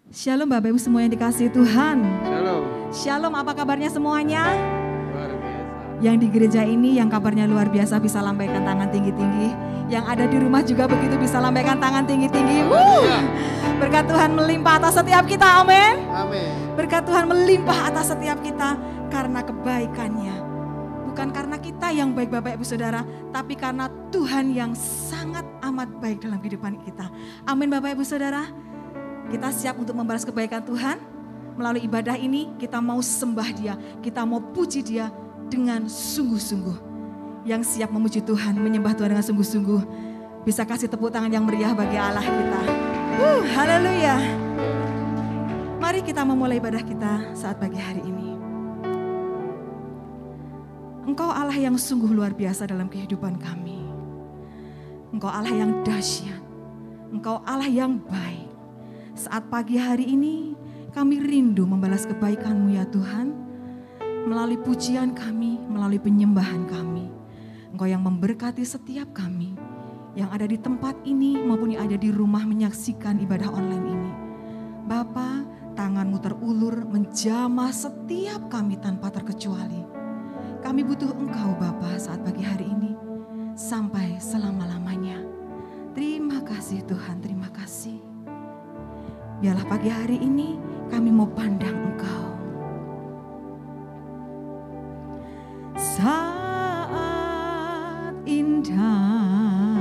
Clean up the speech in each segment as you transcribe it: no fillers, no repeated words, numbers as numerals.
Shalom Bapak Ibu semua yang dikasihi Tuhan. Shalom. Shalom, apa kabarnya semuanya? Luar biasa. Yang di gereja ini yang kabarnya luar biasa bisa lambaikan tangan tinggi-tinggi. Yang ada di rumah juga begitu bisa lambaikan tangan tinggi-tinggi. Berkat Tuhan melimpah atas setiap kita, amin. Amin. Berkat Tuhan melimpah atas setiap kita karena kebaikannya. Bukan karena kita yang baik Bapak Ibu Saudara, tapi karena Tuhan yang sangat amat baik dalam kehidupan kita. Amin Bapak Ibu Saudara. Kita siap untuk membalas kebaikan Tuhan. Melalui ibadah ini kita mau sembah Dia, kita mau puji Dia dengan sungguh-sungguh. Yang siap memuji Tuhan, menyembah Tuhan dengan sungguh-sungguh, bisa kasih tepuk tangan yang meriah bagi Allah kita. Haleluya. Mari kita memulai ibadah kita saat pagi hari ini. Engkau Allah yang sungguh luar biasa dalam kehidupan kami. Engkau Allah yang dahsyat. Engkau Allah yang baik. Saat pagi hari ini kami rindu membalas kebaikan-Mu ya Tuhan. Melalui pujian kami, melalui penyembahan kami. Engkau yang memberkati setiap kami. Yang ada di tempat ini maupun yang ada di rumah menyaksikan ibadah online ini. Bapa, tangan-Mu terulur menjamah setiap kami tanpa terkecuali. Kami butuh Engkau Bapa saat pagi hari ini. Sampai selama-lamanya. Terima kasih Tuhan, terima kasih. Biarlah pagi hari ini kami mau pandang Engkau. Saat indah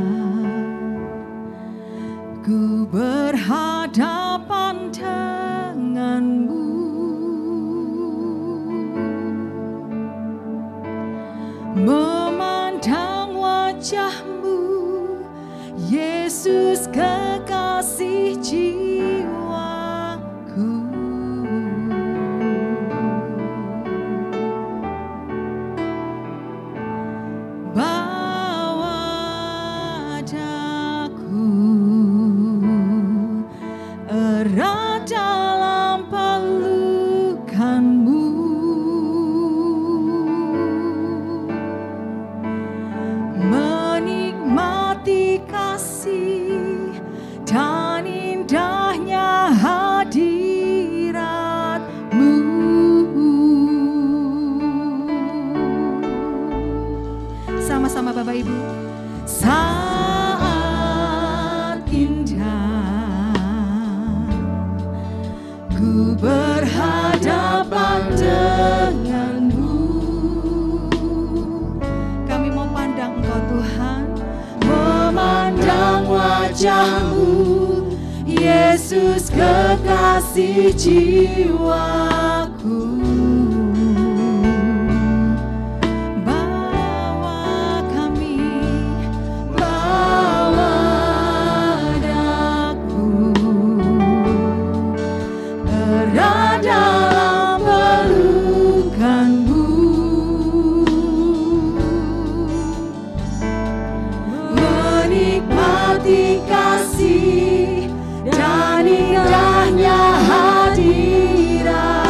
ku berhadapan denganmu, memandang wajah-Mu, Yesus kekasih jiwaku. Bawa daku erat dalam pelukan-Mu, menikmati kasih dan indahnya hadirat-Mu. Sama-sama Bapak Ibu. Saat indah ku berhadapan denganmu, kami mau pandang Engkau Tuhan, memandang wajah-Mu, Yesus kekasih jiwaku. Dalam pelukan-Mu, menikmati kasih dan indahnya hadirat.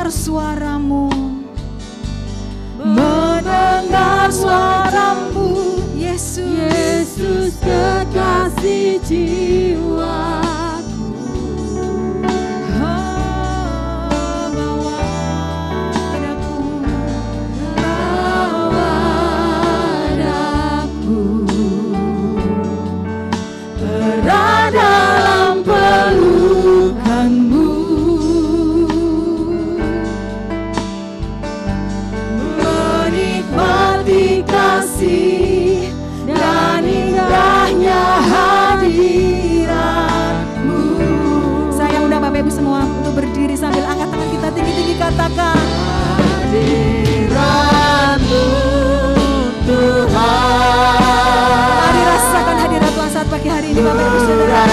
mendengar suaramu, mendengar suaramu, Yesus, Yesus kekasih jiwaku. Bawa padaku, berada dalam pelukanmu, menikmati kasih dan indahnya hadiratmu. Saya undang Bapak Ibu semua untuk berdiri sambil angkat tangan kita tinggi-tinggi, katakan hadiratmu Tuhan. Mari rasakan hadirat Tuhan saat pagi hari ini Bapak Ibu Saudara.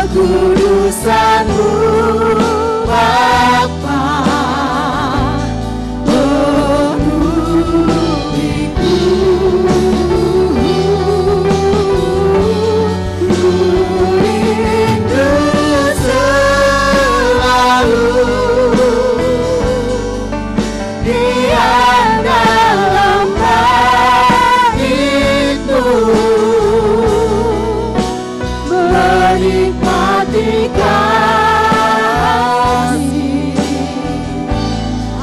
Kekudusan-Mu Bapa, penuhiku, rindu selalu diam dalam bait-Mu, menikmati kasih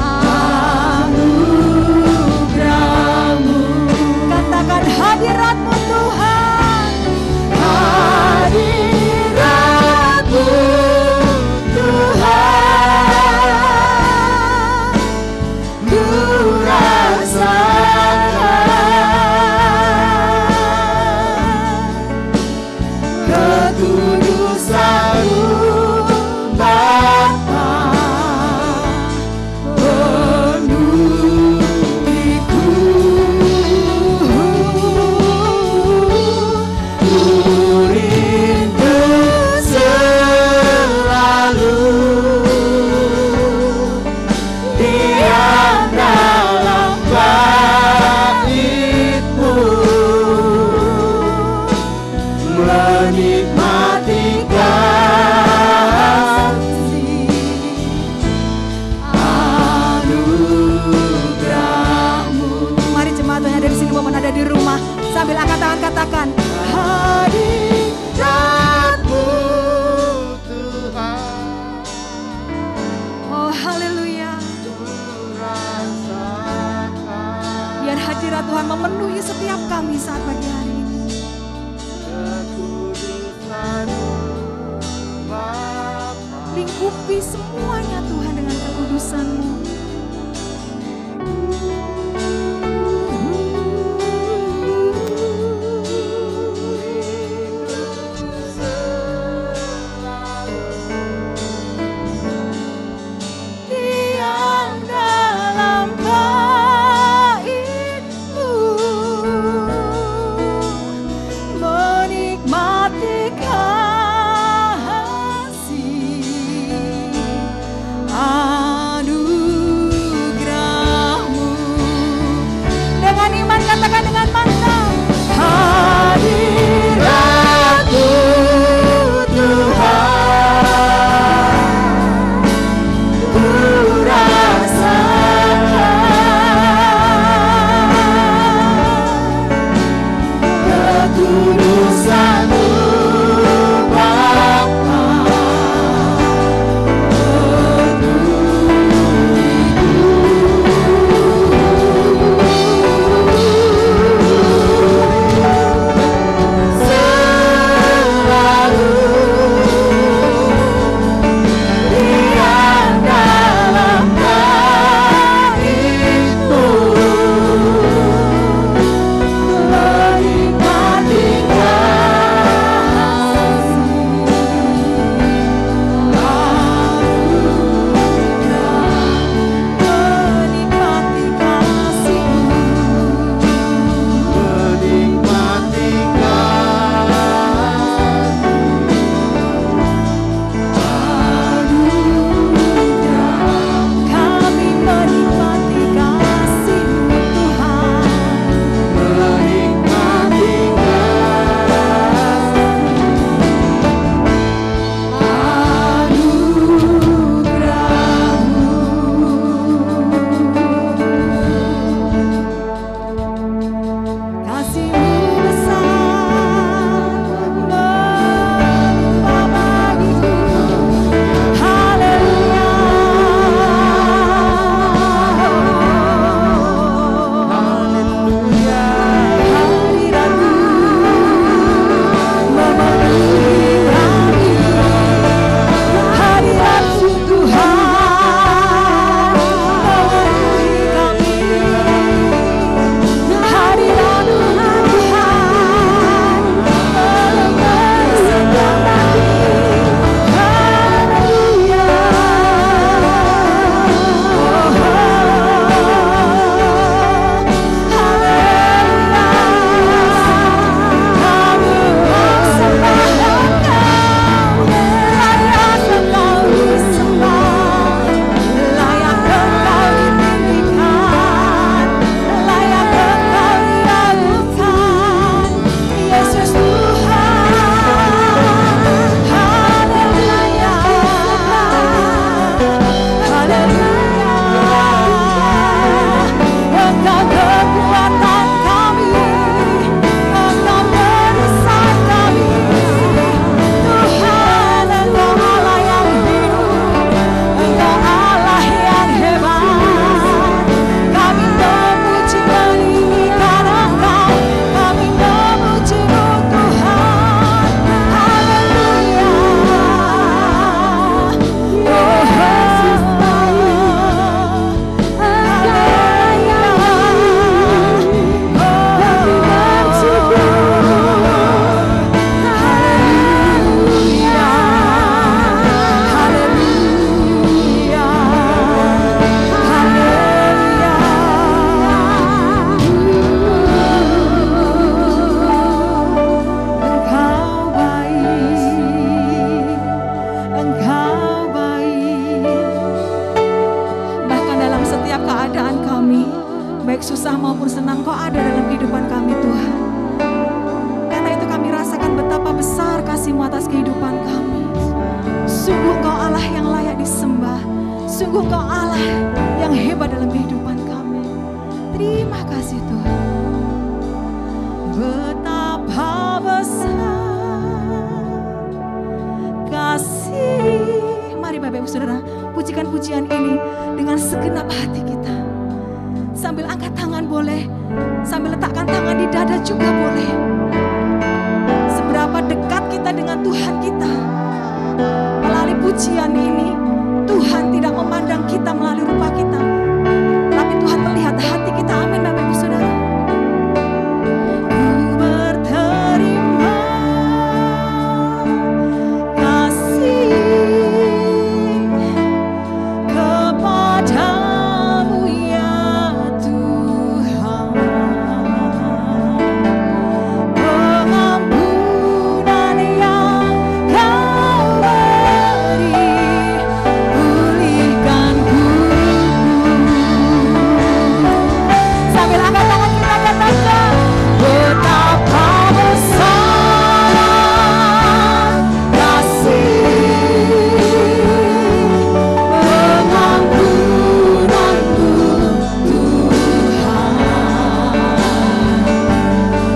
anugerah-Mu. Katakan hadirat-Mu Tuhan, Hadirat-Mu Tuhan, ku rasakan kekudusan-Mu Bapa, penuhiku, rindu selalu diam dalam bait-Mu, menikmati kasih anugerah-Mu. mari jemaat yang ada di sini maupun ada di rumah sambil angkat tangan katakan Hadirat-Mu Tuhan, oh haleluya. Biar hadirat Tuhan memenuhi setiap kami saat pagi hari ini. kekudusan-Mu Bapa, Lingkupi semuanya Tuhan dengan kekudusan-Mu. diam dalam bait-Mu, Menikmati kasih Yesus Tuhan. Haleluya. Haleluya. Engkau kekuatan kami, Engkau perisai kami. Tuhan, Engkau Allah yang hidup, Engkau Allah yang hebat. Kami memuji meninggikan Engkau, kami memuji-Mu Tuhan. Haleluya. Oh, Yesus baik susah maupun senang, Kau ada dalam kehidupan kami Tuhan. Karena itu kami rasakan betapa besar kasih-Mu atas kehidupan kami. Sungguh Kau Allah yang layak disembah. Sungguh Kau Allah yang hebat dalam kehidupan kami. Terima kasih Tuhan. Betapa besar kasih. Mari Bapak Ibu Saudara, pujikan pujian ini dengan segenap hati kita. Sambil angkat tangan boleh, sambil letakkan tangan di dada juga boleh. Seberapa dekat kita dengan Tuhan kita. Melalui pujian ini, Tuhan tidak memandang kita melalui rupa kita, tapi Tuhan melihat hati kita. Amin Bapak Ibu Saudara. Ku berterima kasih kepada-Mu ya Tuhan. Pengampunan yang Kau beri, pulihkan ku. Sambil angkat tangan kita katakan, betapa besar kasih pengampunan-Mu Tuhan.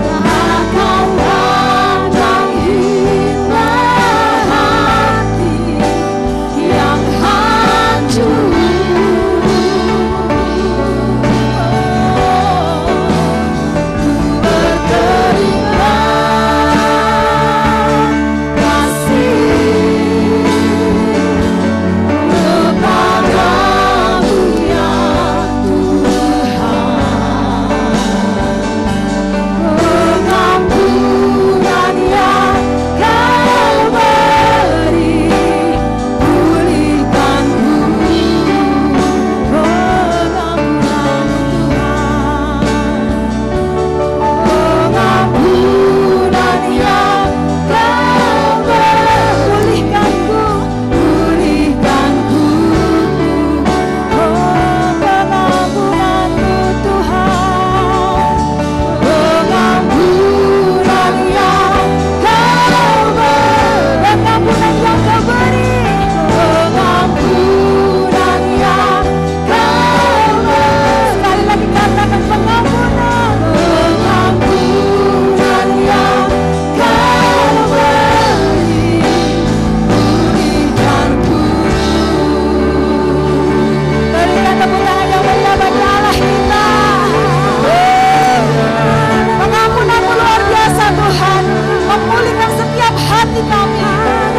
Tak Kau pandang hikmat hati yang hancur. Berterima kasih kepada-Mu ya Tuhan. Pengampunan yang Kau beri, pulihkan ku. Pengampunan yang Kau beri, pulihkan ku, pulihkan ku. Pengampunan-Mu Tuhan. Pengampunan yang Kau beri, pengampunan yang Kau beri, pengampunan yang Kau beri. Sekali lagi katakan pengampunan, pengampunan yang Kau beri, pulihkan ku. Berikan tepuk tangan yang meriah bagi Allah kita. Pengampunan-Mu luar biasa Tuhan, memulihkan setiap hati kami,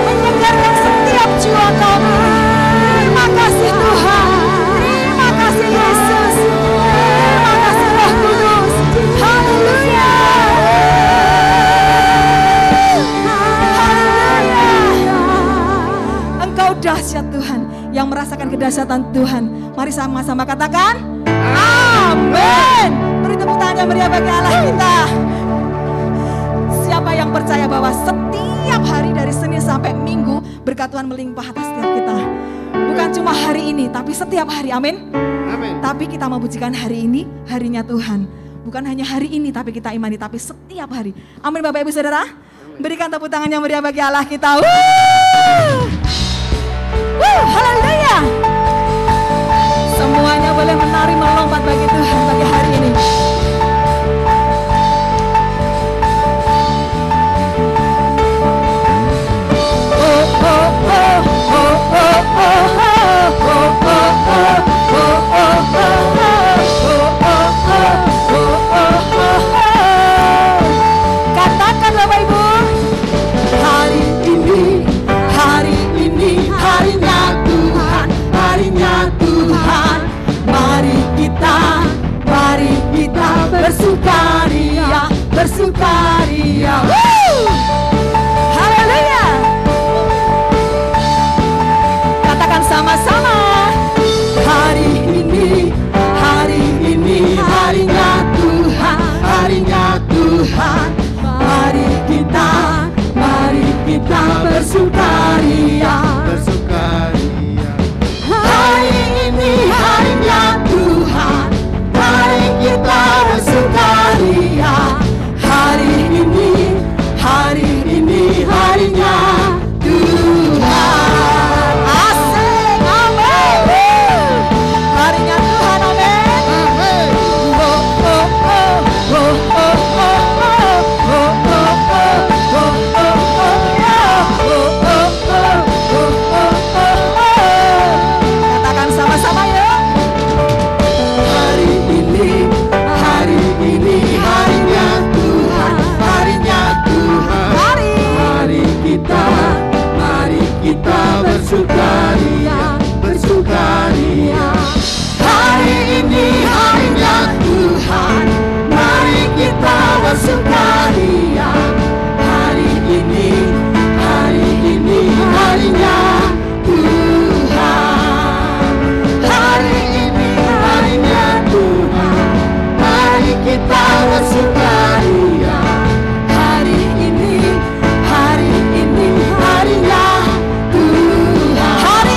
menyegarkan setiap jiwa kami. Terima kasih Tuhan, terima kasih Yesus, terima kasih Roh Kudus. Haleluya. Haleluya. Engkau dahsyat Tuhan, yang merasakan kedahsyatan Tuhan. Mari sama-sama katakan amin. Beri tepuk tangan yang meriah bagi Allah kita. Siapa yang percaya bahwa setiap hari dari Senin sampai Minggu berkat Tuhan melimpah atas setiap kita. Bukan cuma hari ini, tapi setiap hari, amin. Amin. Tapi kita membujikan hari ini, harinya Tuhan. Bukan hanya hari ini tapi kita imani, tapi setiap hari. Amin Bapak Ibu Saudara. Berikan tepuk tangan yang meriah bagi Allah kita. Haleluya. Semuanya boleh menari melompat bagi Tuhan bagi hari ini. Katakan Bapak Ibu, hari ini harinya Tuhan, mari kita bersukaria. Haleluya. Katakan sama-sama, hari ini harinya Tuhan, mari kita bersukaria. Hari ini harinya Tuhan, mari kita bersukaria. Hari ini harinya Tuhan. Asik, amin. Harinya Tuhan, amin. Katakan sama-sama ya. Hari ini harinya Tuhan, mari kita bersukaria. Hari ini harinya Tuhan, mari kita bersukaria. Hari ini harinya Tuhan. Hari ini harinya Tuhan, mari kita bersukaria. Hari ini harinya Tuhan.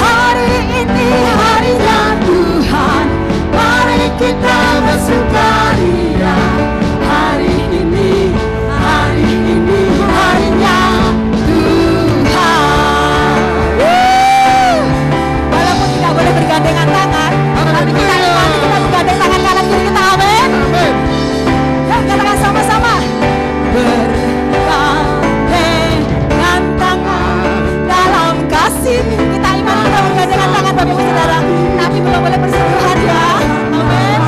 Hari ini harinya Tuhan, mari kita bersukaria. Hari ini harinya Tuhan. Walaupun tidak boleh bergandengan tangan, tapi kita imani, kita bergandeng tangan kanan kiri kita, amin. Ya, katakan sama-sama. Bergandengan tangan dalam kasih. Kita imani, kita bergandengan tangan Bapak Ibu Saudara, tapi belum boleh bersentuhan ya, amin.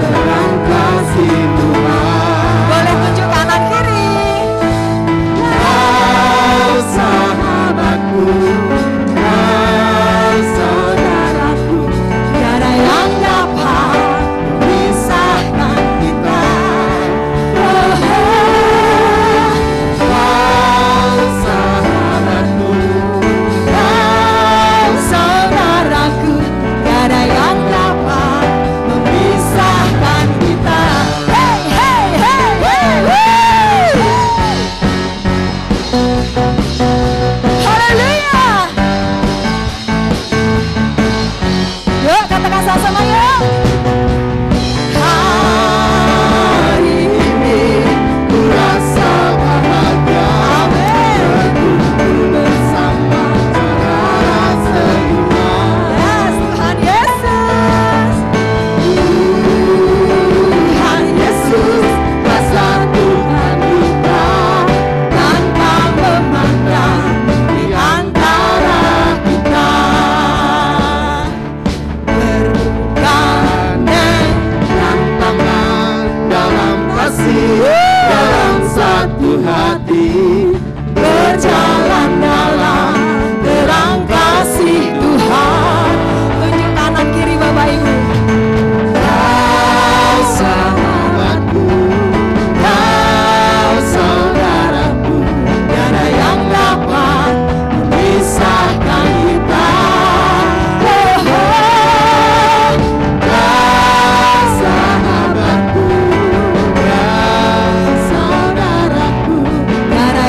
Dalam kasih Tuhan. Boleh tunjuk kanan kiri. Kau sahabatku, kau saudaraku, tiada yang dapat memisahkan kita. Kau sahabatku, kau saudaraku, tiada yang dapat memisahkan kita. Hey, hey, hey, hey, hey. Haleluya. Yuk katakan sama-sama yuk. Hari ini ku rasa bahagia, berkumpul bersama saudara seiman. Yes, Tuhan Yesus. Tuhan Yesus, kasih Tuhan kita tanpa memandang di antara kita. Bergandeng tangan dalam kasih, dalam satu hati, berjalan dalam terang kasih Tuhan. Tunjuk kanan kiri Bapak Ibu. Kau sahabatku, kau saudaraku, tiada yang dapat memisahkan kita. Kau sahabatku, kau saudaraku, tiada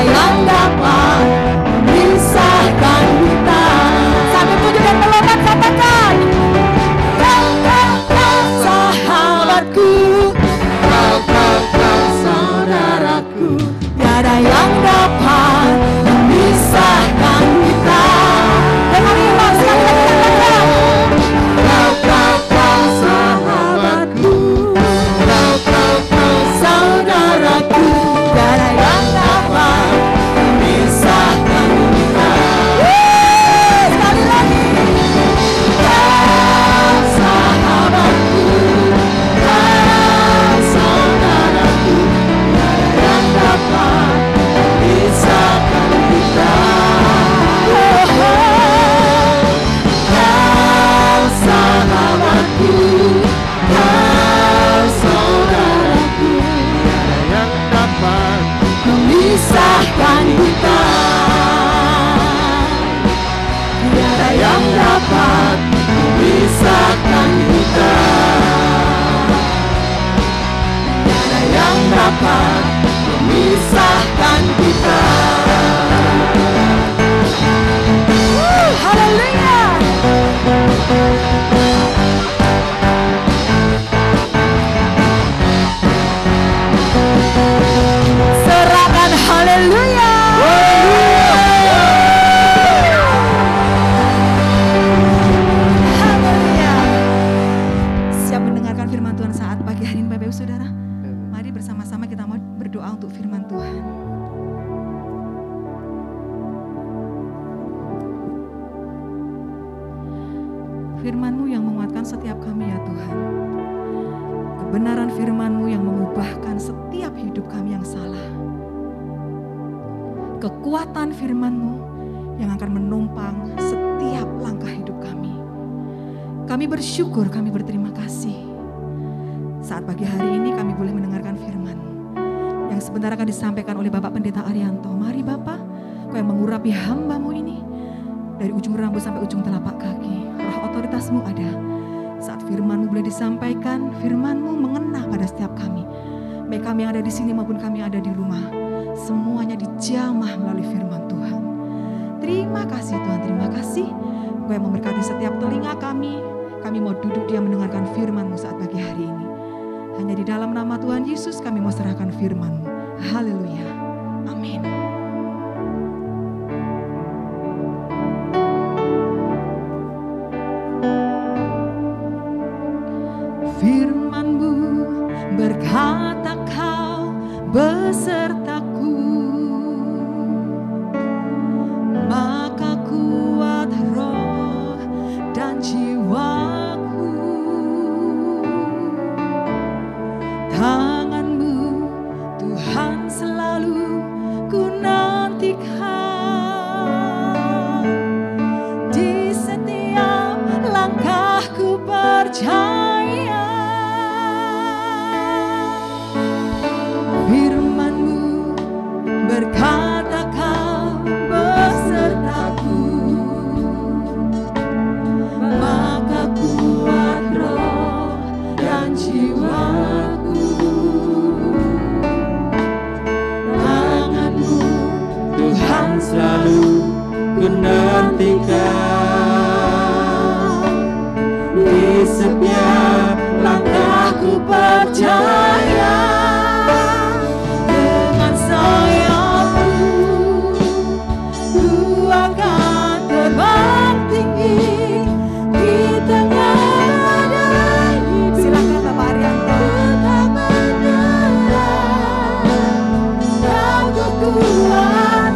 memisahkan kita. Tiada yang dapat memisahkan kita. Tiada yang dapat memisahkan kita. Haleluya. Serahkan haleluya. Haleluya. Siap mendengarkan firman Tuhan saat pagi hari ini Bapak Ibu Saudara? Mari bersama-sama kita mau berdoa untuk firman Tuhan. Firman-Mu yang menguatkan setiap kami ya Tuhan. Kebenaran firman-Mu yang mengubahkan setiap hidup kami yang salah. Kekuatan firman-Mu yang akan menumpang setiap langkah hidup kami. Kami bersyukur, kami berterima kasih. Saat pagi hari ini kami boleh mendengarkan firman-Mu yang sebentar akan disampaikan oleh Bapak Pendeta Arianto. Mari Bapak, Kau yang mengurapi hamba-Mu ini dari ujung rambut sampai ujung telapak kaki. Roh otoritas-Mu ada. Saat firman-Mu boleh disampaikan, firman-Mu mengena pada setiap kami. Baik kami yang ada di sini maupun kami yang ada di rumah. Semuanya dijamah melalui firman Tuhan. Terima kasih Tuhan, terima kasih. Kau yang memberkati setiap telinga kami. Kami mau duduk diam mendengarkan firman-Mu saat pagi hari ini. Hanya di dalam nama Tuhan Yesus kami mau serahkan firman-Mu. Haleluya. Amin. Firman-Mu berkata Kau besertaku, maka kuat roh dan jiwaku. Tangan-Mu Tuhan selalu ku nantikan. Di setiap langkahku percaya. Firman-Mu berkata Kau besertaku, maka kuat roh dan jiwaku. Tangan-Mu Tuhan selalu ku nantikan. Di setiap langkahku percaya. dengan sayap-Mu ku akan terbang tinggi di tengah badai. Silakan Bapak Arianto. Tak menyerah, Kau kekuatan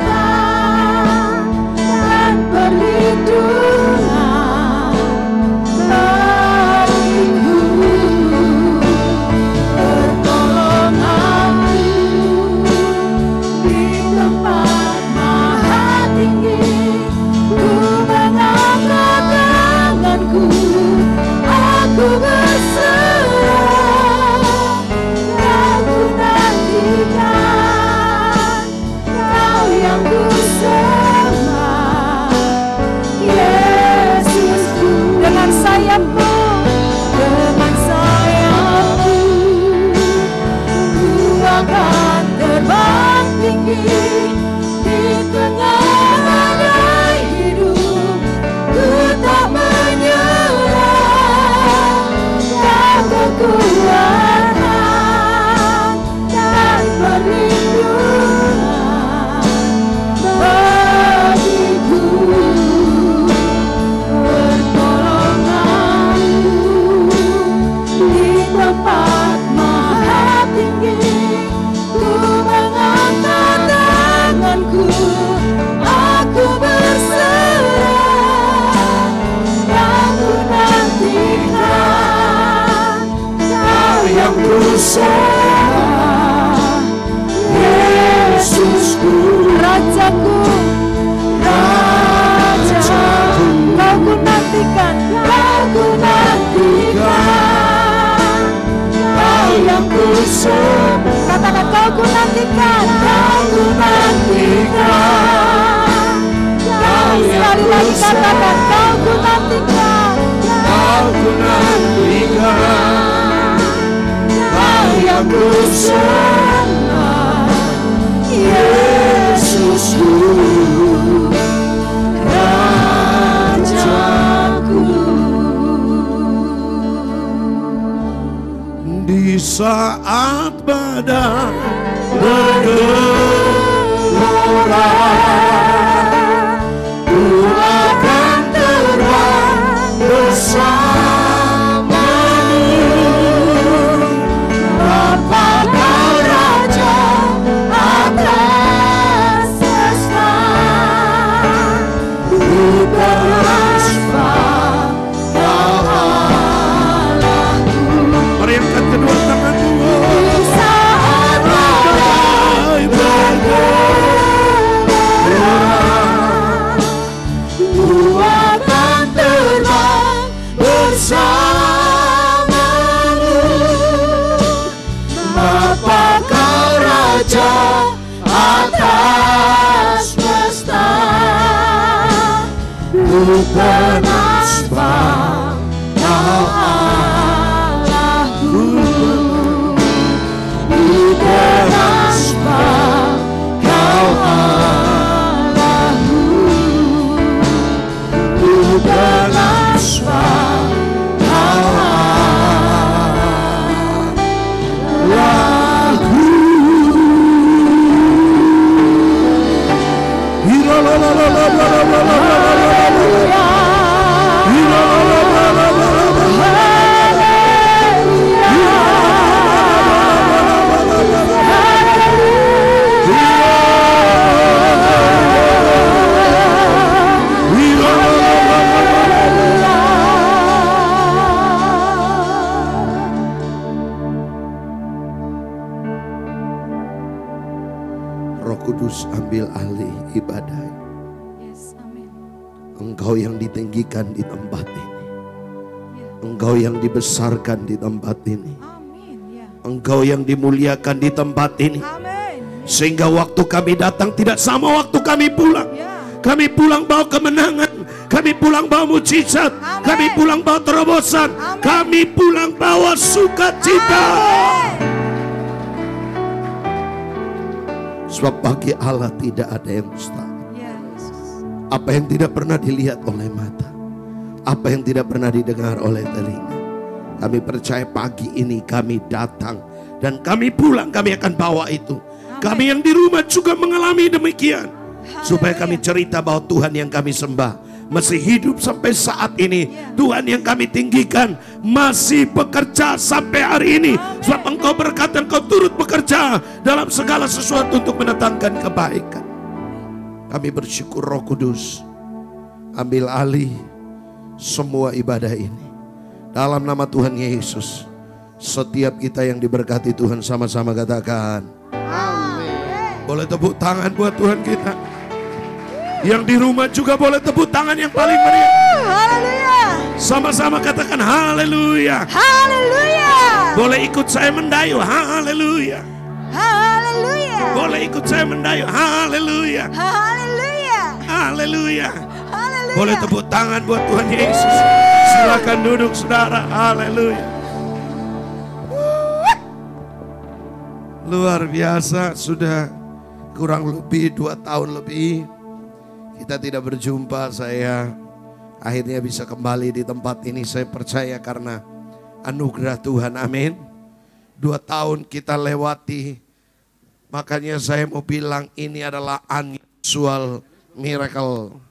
dan perlindungan bagiku. Pertolongan-Mu di tempat maha tinggi. Ku mengangkat tanganku, aku berserah. Aku nantikan Kau yang ku sembah, Yesusku. Dengan sayap-Mu, Dengan sayap-Mu ku akan terbang tinggi di tengah badai hidup. Ku tak menyerah, Kau kekuatan dan perlindungan bagiku. Pertolongan-Mu di tempat maha tinggi. Ku mengangkat tanganku, aku berserah. Aku nantikan Kau yang ku sembah, Yesusku. Rajaku, Rajaku, Kau ku nantikan. aku nantikan Kau yang ku sembah. Katakan Kau ku nantikan. Aku katakan kau ku nantikan. Kau ku nantikan, Kau yang ku sembah, Yesusku, Rajaku. Di saat badai bergelora, ku akan terbang bersamamu. Bapa Kau Raja atas semesta, ku bersembah Kau Allahku. Mari angkat kedua tanganmu. Di saat badai bergelora, ku akan terbang bersamamu. Bapa Kau Raja atas semesta, ku bersembah Kau Allahku. Ku bersembah Kau Allahku. Ku bersembah Kau Allahku. Roh Kudus, ambil alih ibadah. Yes, amin. Engkau yang ditinggikan di tempat ini. Ya. Engkau yang dibesarkan di tempat ini. Amin. Ya. Engkau yang dimuliakan di tempat ini. Amin. Sehingga waktu kami datang tidak sama waktu kami pulang. Ya. Kami pulang bawa kemenangan. Kami pulang bawa mujizat. Amin. Kami pulang bawa terobosan. Amin. Kami pulang bawa sukacita. Amin. Sebab bagi Allah tidak ada yang mustahil. Ya, Yesus. Apa yang tidak pernah dilihat oleh mata, apa yang tidak pernah didengar oleh telinga, kami percaya pagi ini kami datang dan kami pulang, kami akan bawa itu. Kami yang di rumah juga mengalami demikian. Supaya kami cerita bahwa Tuhan yang kami sembah masih hidup sampai saat ini. Tuhan yang kami tinggikan masih bekerja sampai hari ini. Sebab Engkau berkata Engkau turut bekerja dalam segala sesuatu untuk mendatangkan kebaikan. Kami bersyukur Roh Kudus, ambil alih semua ibadah ini. Dalam nama Tuhan Yesus, setiap kita yang diberkati Tuhan sama-sama katakan amin. Boleh tepuk tangan buat Tuhan kita. Yang di rumah juga boleh tepuk tangan yang paling meriah. Haleluya. Sama-sama katakan haleluya. Haleluya. Boleh ikut saya mendayu haleluya. Haleluya. Boleh ikut saya mendayu haleluya. Haleluya. Haleluya. Haleluya. Boleh tepuk tangan buat Tuhan Yesus. Silakan duduk saudara. Haleluya. Luar biasa, sudah kurang lebih 2 tahun lebih kita tidak berjumpa. Saya akhirnya bisa kembali di tempat ini. Saya percaya karena anugerah Tuhan, amin. 2 tahun kita lewati. Makanya saya mau bilang ini adalah unusual miracle.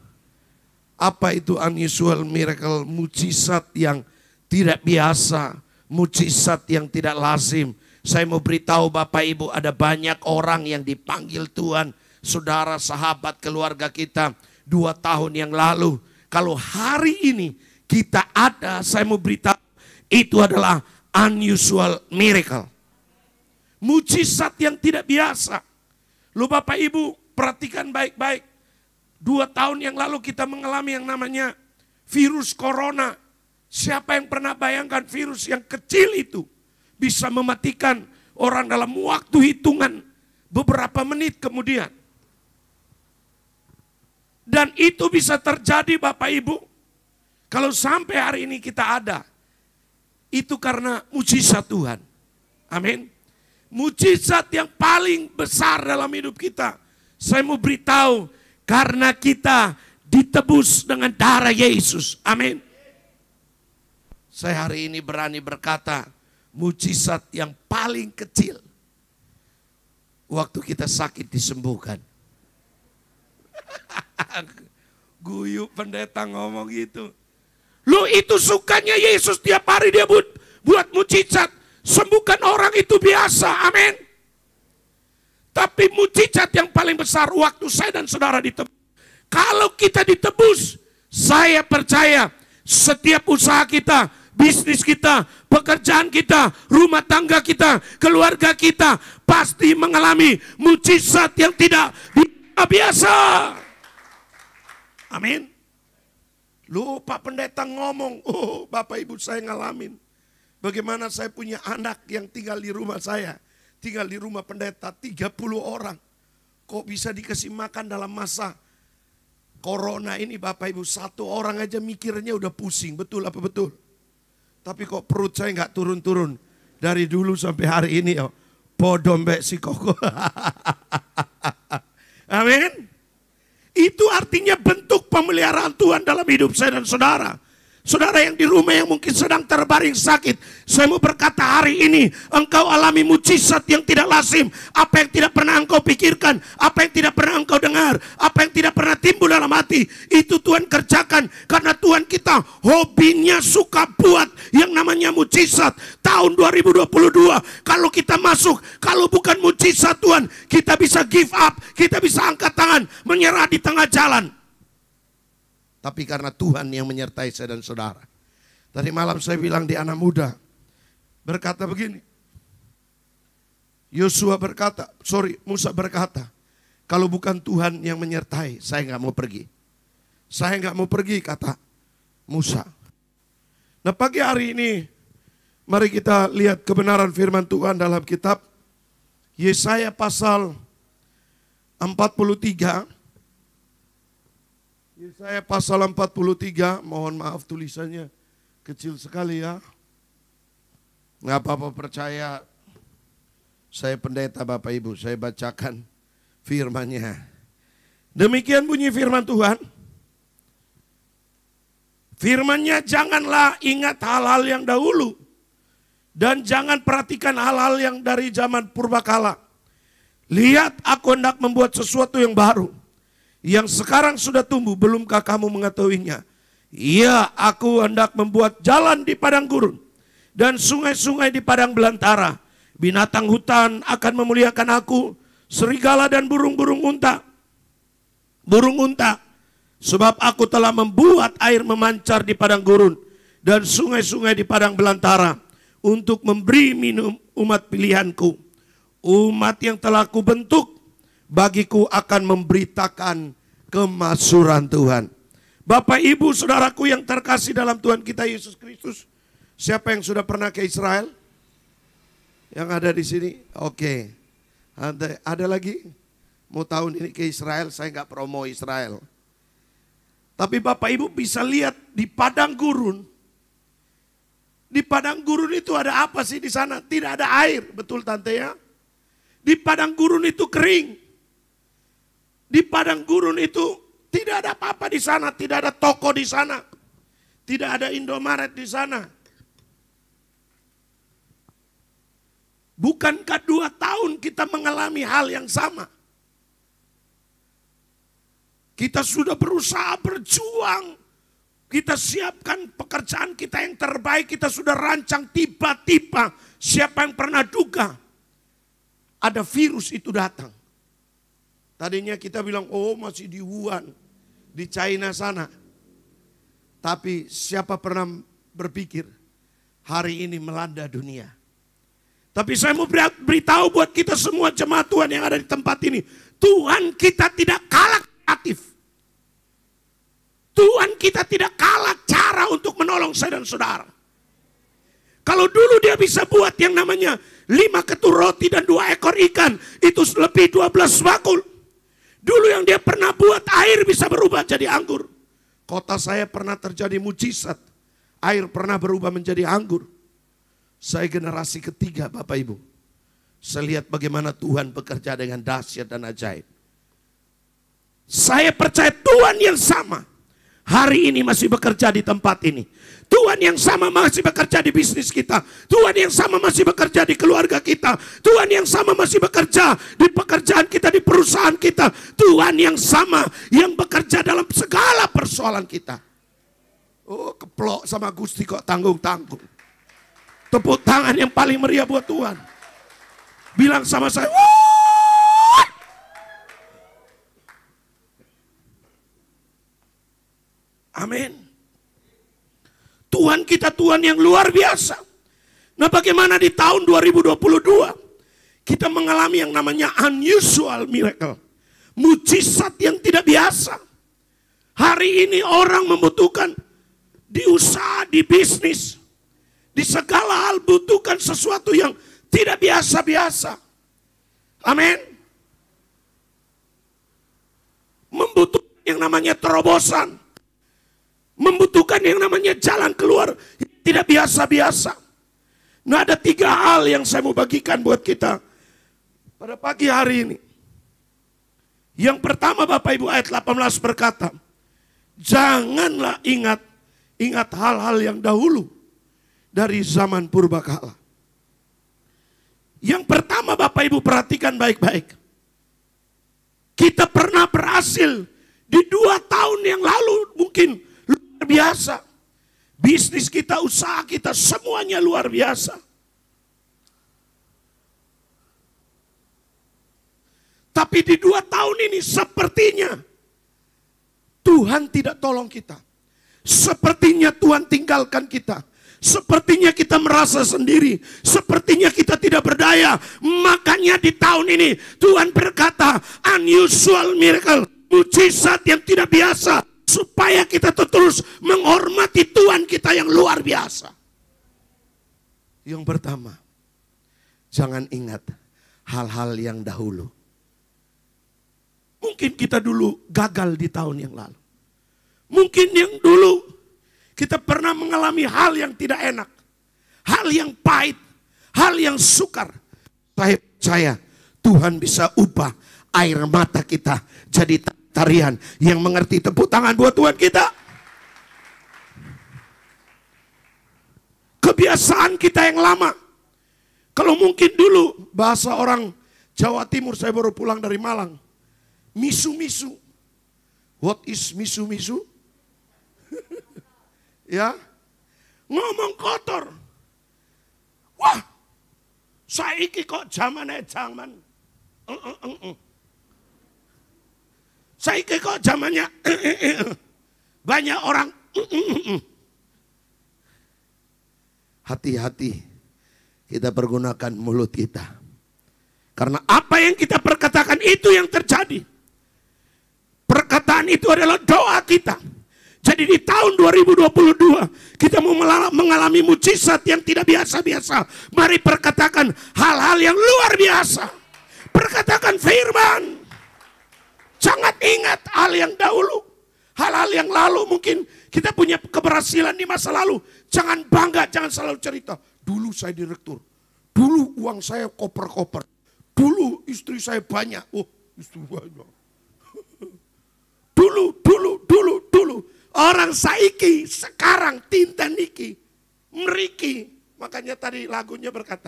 Apa itu unusual miracle? Mujizat yang tidak biasa, mujizat yang tidak lazim. Saya mau beritahu Bapak Ibu, ada banyak orang yang dipanggil Tuhan, saudara, sahabat, keluarga kita 2 tahun yang lalu. Kalau hari ini kita ada, saya mau beritahu itu adalah unusual miracle. Mujizat yang tidak biasa. Lu Bapak Ibu perhatikan baik-baik. 2 tahun yang lalu kita mengalami yang namanya virus corona. Siapa yang pernah bayangkan virus yang kecil itu bisa mematikan orang dalam waktu hitungan beberapa menit kemudian. Dan itu bisa terjadi Bapak Ibu. Kalau sampai hari ini kita ada. Itu karena mujizat Tuhan. Amin. Mujizat yang paling besar dalam hidup kita. Saya mau beritahu. Karena kita ditebus dengan darah Yesus. Amin. Saya hari ini berani berkata. Mujizat yang paling kecil. Waktu kita sakit disembuhkan. Guyup pendeta ngomong gitu. Lu itu sukanya Yesus tiap hari dia buat mujizat. Sembuhkan orang itu biasa, amin. Tapi mujizat yang paling besar waktu saya dan saudara ditebus. Kalau kita ditebus, saya percaya setiap usaha kita, bisnis kita, pekerjaan kita, rumah tangga kita, keluarga kita pasti mengalami mujizat yang tidak biasa. Amin. Lu Pak Pendeta ngomong, oh Bapak Ibu saya ngalamin. Bagaimana saya punya anak yang tinggal di rumah saya. Tinggal di rumah pendeta 30 orang. Kok bisa dikasih makan dalam masa corona ini Bapak Ibu. Satu orang aja mikirnya udah pusing. Betul apa betul? Tapi kok perut saya nggak turun-turun. Dari dulu sampai hari ini. Oh, podombek si koko. Amin. Itu artinya bentuk pemeliharaan Tuhan dalam hidup saya dan saudara. Saudara yang di rumah yang mungkin sedang terbaring sakit. Saya mau berkata hari ini engkau alami mujizat yang tidak lazim. Apa yang tidak pernah engkau pikirkan. Apa yang tidak pernah engkau dengar. Apa yang tidak pernah timbul dalam hati. Itu Tuhan kerjakan. Karena Tuhan kita hobinya suka buat yang namanya mujizat. Tahun 2022 kalau kita masuk. Kalau bukan mujizat Tuhan. Kita bisa give up. Kita bisa angkat tangan. Menyerah di tengah jalan. Tapi karena Tuhan yang menyertai saya dan saudara. Tadi malam saya bilang di anak muda. Berkata begini. Musa berkata. Kalau bukan Tuhan yang menyertai, saya nggak mau pergi. Saya nggak mau pergi, kata Musa. Nah pagi hari ini, mari kita lihat kebenaran firman Tuhan dalam kitab Yesaya pasal 43. Yesaya pasal 43, mohon maaf tulisannya kecil sekali ya. Nggak apa-apa percaya, saya pendeta Bapak Ibu, saya bacakan firman-Nya. Demikian bunyi firman Tuhan. Firman-Nya, janganlah ingat hal-hal yang dahulu. Dan jangan perhatikan hal-hal yang dari zaman purbakala. Lihat, aku hendak membuat sesuatu yang baru. Yang sekarang sudah tumbuh, belumkah kamu mengetahuinya? Ya, aku hendak membuat jalan di padang gurun. Dan sungai-sungai di padang belantara. Binatang hutan akan memuliakan aku. Serigala dan burung-burung unta. Burung unta. Sebab aku telah membuat air memancar di padang gurun. Dan sungai-sungai di padang belantara. Untuk memberi minum umat pilihanku. Umat yang telah kubentuk. Bagiku akan memberitakan kemaksuran Tuhan. Bapak Ibu saudaraku yang terkasih dalam Tuhan kita Yesus Kristus. Siapa yang sudah pernah ke Israel? Yang ada di sini? Oke. Ada lagi? Mau tahun ini ke Israel, saya nggak promo Israel. Tapi Bapak Ibu bisa lihat di padang gurun. Di padang gurun itu ada apa sih di sana? Tidak ada air, betul tante ya? Di padang gurun itu kering. Di padang gurun itu tidak ada apa-apa di sana, tidak ada toko di sana, tidak ada Indomaret di sana. Bukankah 2 tahun kita mengalami hal yang sama? Kita sudah berusaha berjuang, kita siapkan pekerjaan kita yang terbaik, kita sudah rancang, tiba-tiba siapa yang pernah duga ada virus itu datang. Tadinya kita bilang, oh masih di Wuhan, di China sana. Tapi siapa pernah berpikir hari ini melanda dunia. Tapi saya mau beritahu buat kita semua jemaat Tuhan yang ada di tempat ini. Tuhan kita tidak kalah kreatif. Tuhan kita tidak kalah cara untuk menolong saya dan saudara. Kalau dulu dia bisa buat yang namanya 5 ketur roti dan 2 ekor ikan. Itu lebih 12 bakul. Dulu yang dia pernah buat air bisa berubah jadi anggur. Kota saya pernah terjadi mujizat. Air pernah berubah menjadi anggur. Saya generasi ketiga Bapak Ibu. Saya lihat bagaimana Tuhan bekerja dengan dahsyat dan ajaib. Saya percaya Tuhan yang sama hari ini masih bekerja di tempat ini. Tuhan yang sama masih bekerja di bisnis kita. Tuhan yang sama masih bekerja di keluarga kita. Tuhan yang sama masih bekerja di pekerjaan kita, di perusahaan kita. Tuhan yang sama yang bekerja dalam segala persoalan kita. Oh, keplok sama Gusti kok tanggung-tanggung. Tepuk tangan yang paling meriah buat Tuhan. Bilang sama saya, "Wah!" Amin. Tuhan kita Tuhan yang luar biasa. Nah, bagaimana di tahun 2022 kita mengalami yang namanya unusual miracle. Mujizat yang tidak biasa. Hari ini orang membutuhkan di usaha, di bisnis, di segala hal butuhkan sesuatu yang tidak biasa-biasa. Amin. Membutuhkan yang namanya terobosan. Membutuhkan yang namanya jalan keluar yang tidak biasa-biasa. Nah, ada 3 hal yang saya mau bagikan buat kita pada pagi hari ini. Yang pertama Bapak Ibu, ayat 18 berkata, janganlah ingat hal-hal yang dahulu dari zaman purbakala. Yang pertama Bapak Ibu perhatikan baik-baik. Kita pernah berhasil di 2 tahun yang lalu mungkin luar biasa. Bisnis kita, usaha kita, semuanya luar biasa. Tapi di 2 tahun ini sepertinya Tuhan tidak tolong kita. Sepertinya Tuhan tinggalkan kita. Sepertinya kita merasa sendiri. Sepertinya kita tidak berdaya. Makanya di tahun ini Tuhan berkata, unusual miracle. Mujizat yang tidak biasa. Supaya kita terus menghormati Tuhan kita yang luar biasa. Yang pertama, jangan ingat hal-hal yang dahulu. Mungkin kita dulu gagal di tahun yang lalu. Mungkin yang dulu kita pernah mengalami hal yang tidak enak. Hal yang pahit. Hal yang sukar. Saya percaya Tuhan bisa ubah air mata kita jadi tarian yang mengerti. Tepuk tangan buat Tuhan kita. Kebiasaan kita yang lama. Kalau mungkin dulu bahasa orang Jawa Timur, saya baru pulang dari Malang. Misu-misu. What is misu-misu? Ya, ngomong kotor. Wah, saiki kok zamannya zaman. Saiki kok zamannya banyak orang. Hati-hati kita pergunakan mulut kita. Karena apa yang kita perkatakan itu yang terjadi. Perkataan itu adalah doa kita. Jadi di tahun 2022 kita mau mengalami mujizat yang tidak biasa-biasa. Mari perkatakan hal-hal yang luar biasa. Perkatakan firman. Jangan ingat hal yang dahulu. Hal-hal yang lalu mungkin kita punya keberhasilan di masa lalu. Jangan bangga, jangan selalu cerita. Dulu saya direktur. Dulu uang saya koper-koper. Dulu istri saya banyak. Oh, istri banyak. Dulu. Orang saiki, sekarang tinta niki, meriki. Makanya tadi lagunya berkata,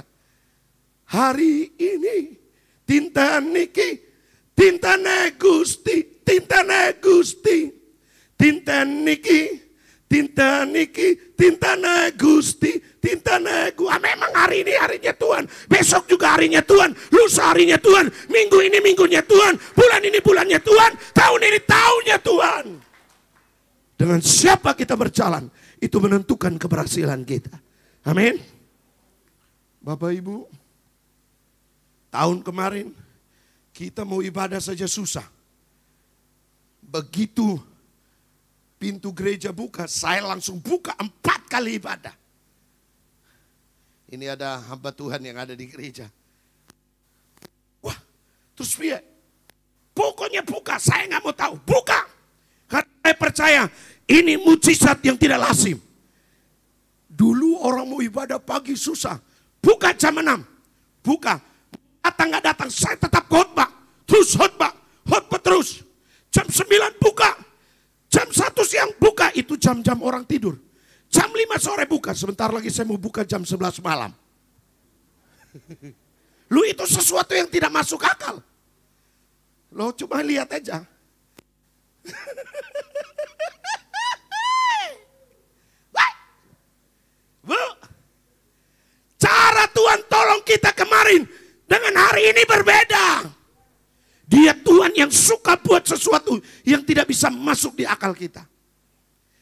hari ini tinta niki, tinta ne Gusti, tinta ne Gusti, tinta niki, tinta niki, tinta ne Gusti, tinta ne Gusti. Memang hari ini harinya Tuhan, besok juga harinya Tuhan, lusa harinya Tuhan, minggu ini minggunya Tuhan, bulan ini bulannya Tuhan, tahun ini tahunnya Tuhan. Dengan siapa kita berjalan, itu menentukan keberhasilan kita. Amin. Bapak Ibu, tahun kemarin kita mau ibadah saja susah. Begitu pintu gereja buka, saya langsung buka 4 kali ibadah. Ini ada hamba Tuhan yang ada di gereja. Wah, terus dia Pokoknya buka, saya nggak mau tahu. Buka. Karena saya percaya ini mujizat yang tidak lazim. Dulu orang mau ibadah pagi susah. Buka jam 6. Buka. Datang nggak datang, saya tetap khotbah. Terus khotbah terus. Jam 9 buka. Jam 1 siang buka. Itu jam-jam orang tidur. Jam 5 sore buka. Sebentar lagi saya mau buka jam 11 malam. Lu itu sesuatu yang tidak masuk akal. Lo cuma lihat aja. Bu, cara Tuhan tolong kita kemarin dengan hari ini berbeda. Dia Tuhan yang suka buat sesuatu yang tidak bisa masuk di akal kita.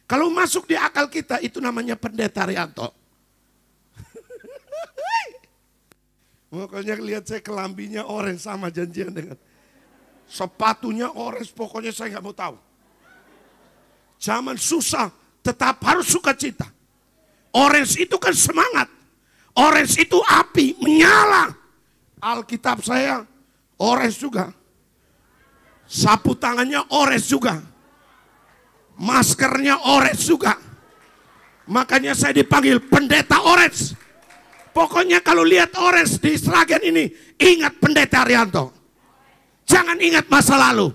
Kalau masuk di akal kita itu namanya pendeta Rianto. Makanya lihat saya kelambinya orange sama janjian dengan sepatunya orange, pokoknya saya nggak mau tahu. Zaman susah tetap harus sukacita. Orange itu kan semangat. Orange itu api, menyala. Alkitab saya orange juga. Sapu tangannya orange juga. Maskernya orange juga. Makanya saya dipanggil pendeta orange. Pokoknya kalau lihat orange di Sragen ini, ingat pendeta Rianto. Jangan ingat masa lalu.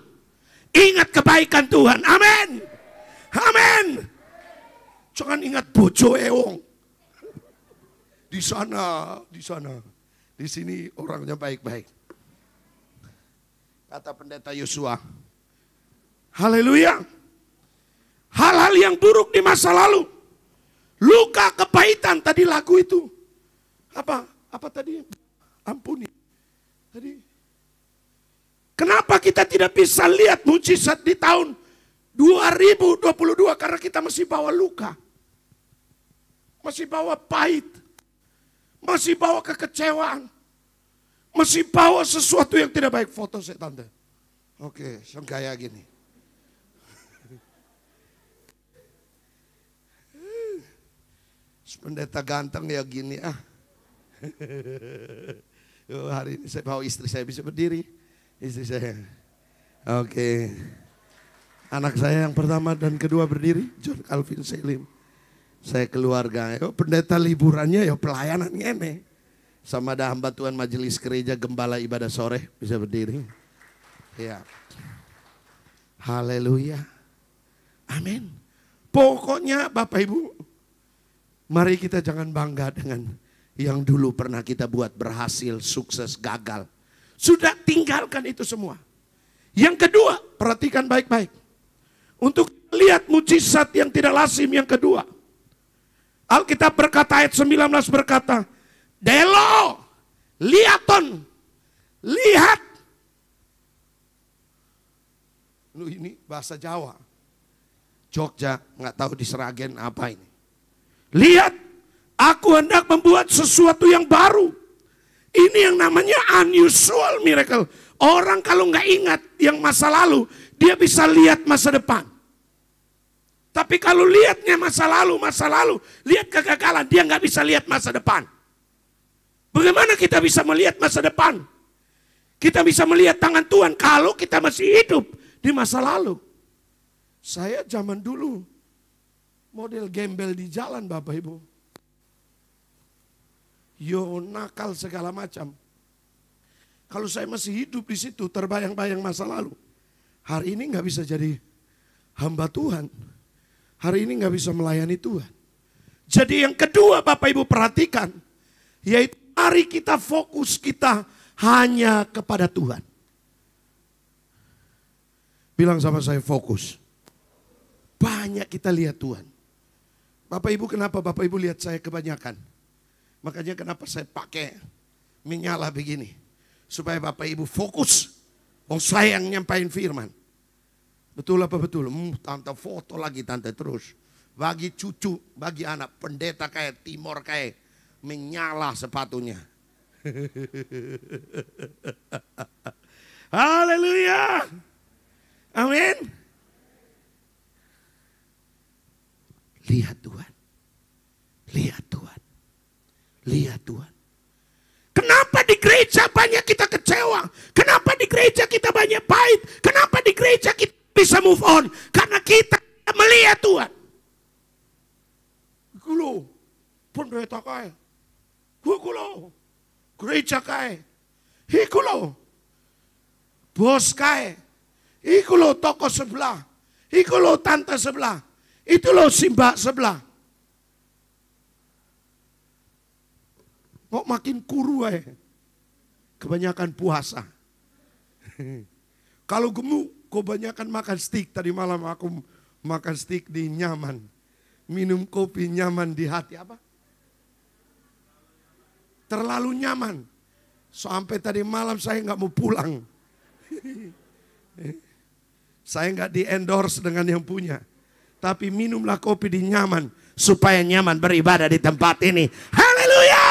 Ingat kebaikan Tuhan. Amin. Amin. Jangan ingat bojo Ewong. Di sana. Di sini orangnya baik-baik. Kata pendeta Yosua. Haleluya. Hal-hal yang buruk di masa lalu. Luka kepahitan tadi lagu itu. Apa tadi? Ampuni. Tadi. Kenapa kita tidak bisa lihat mujizat di tahun 2022? Karena kita masih bawa luka. Masih bawa pahit. Masih bawa kekecewaan. Masih bawa sesuatu yang tidak baik. Foto saya tante. Oke, senggaya gini. Pendeta ganteng ya gini ah. Hari ini saya bawa istri saya bisa berdiri. Istri saya. Oke. Anak saya yang pertama dan kedua berdiri. John Calvin Selim. Saya keluarga. Pendeta liburannya ya pelayanan ngene. Sama ada hamba Tuhan majelis gereja gembala ibadah sore. Bisa berdiri. Ya. Haleluya. Amin. Pokoknya Bapak Ibu. Mari kita jangan bangga dengan yang dulu pernah kita buat berhasil, sukses, gagal. Sudah tinggalkan itu semua. Yang kedua, perhatikan baik-baik. Untuk lihat mujizat yang tidak lazim yang kedua. Alkitab berkata ayat 19 berkata, Delo, liaton, lihat. Lu ini bahasa Jawa. Jogja, nggak tahu di Sragen apa ini. Lihat, aku hendak membuat sesuatu yang baru. Ini yang namanya unusual miracle. Orang kalau nggak ingat yang masa lalu, dia bisa lihat masa depan. Tapi kalau lihatnya masa lalu, lihat kegagalan, dia nggak bisa lihat masa depan. Bagaimana kita bisa melihat masa depan? Kita bisa melihat tangan Tuhan kalau kita masih hidup di masa lalu. Saya zaman dulu model gembel di jalan Bapak Ibu. Yo nakal segala macam. Kalau saya masih hidup di situ terbayang-bayang masa lalu. Hari ini nggak bisa jadi hamba Tuhan. Hari ini nggak bisa melayani Tuhan. Jadi yang kedua Bapak Ibu perhatikan. Yaitu mari kita fokus kita hanya kepada Tuhan. Bilang sama saya fokus. Banyak kita lihat Tuhan. Bapak Ibu kenapa Bapak Ibu lihat saya kebanyakan? Makanya kenapa saya pakai menyala begini. Supaya Bapak Ibu fokus. Oh saya yang nyampain firman. Betul apa betul? Tante foto lagi tante terus. Bagi cucu, bagi anak pendeta kayak Timor kayak menyala sepatunya. Haleluya. Amin. Lihat Tuhan. Lihat Tuhan. Lihat Tuhan. Kenapa di gereja banyak kita kecewa? Kenapa di gereja kita banyak pahit? Kenapa di gereja kita bisa move on? Karena kita melihat Tuhan. Kulo, pendeta kaya. Kulo, gereja kaya. Kulo, bos kaya. Kulo, toko sebelah. Kulo, tante sebelah. Itu lo simba sebelah. Kok makin kuru kebanyakan puasa. Kalau gemuk, kebanyakan makan steak. Tadi malam aku makan steak di Nyaman. Minum kopi nyaman di hati. Apa? Terlalu nyaman. Sampai tadi malam saya nggak mau pulang. Saya nggak di endorse dengan yang punya. Tapi minumlah kopi di Nyaman. Supaya nyaman beribadah di tempat ini. Haleluya.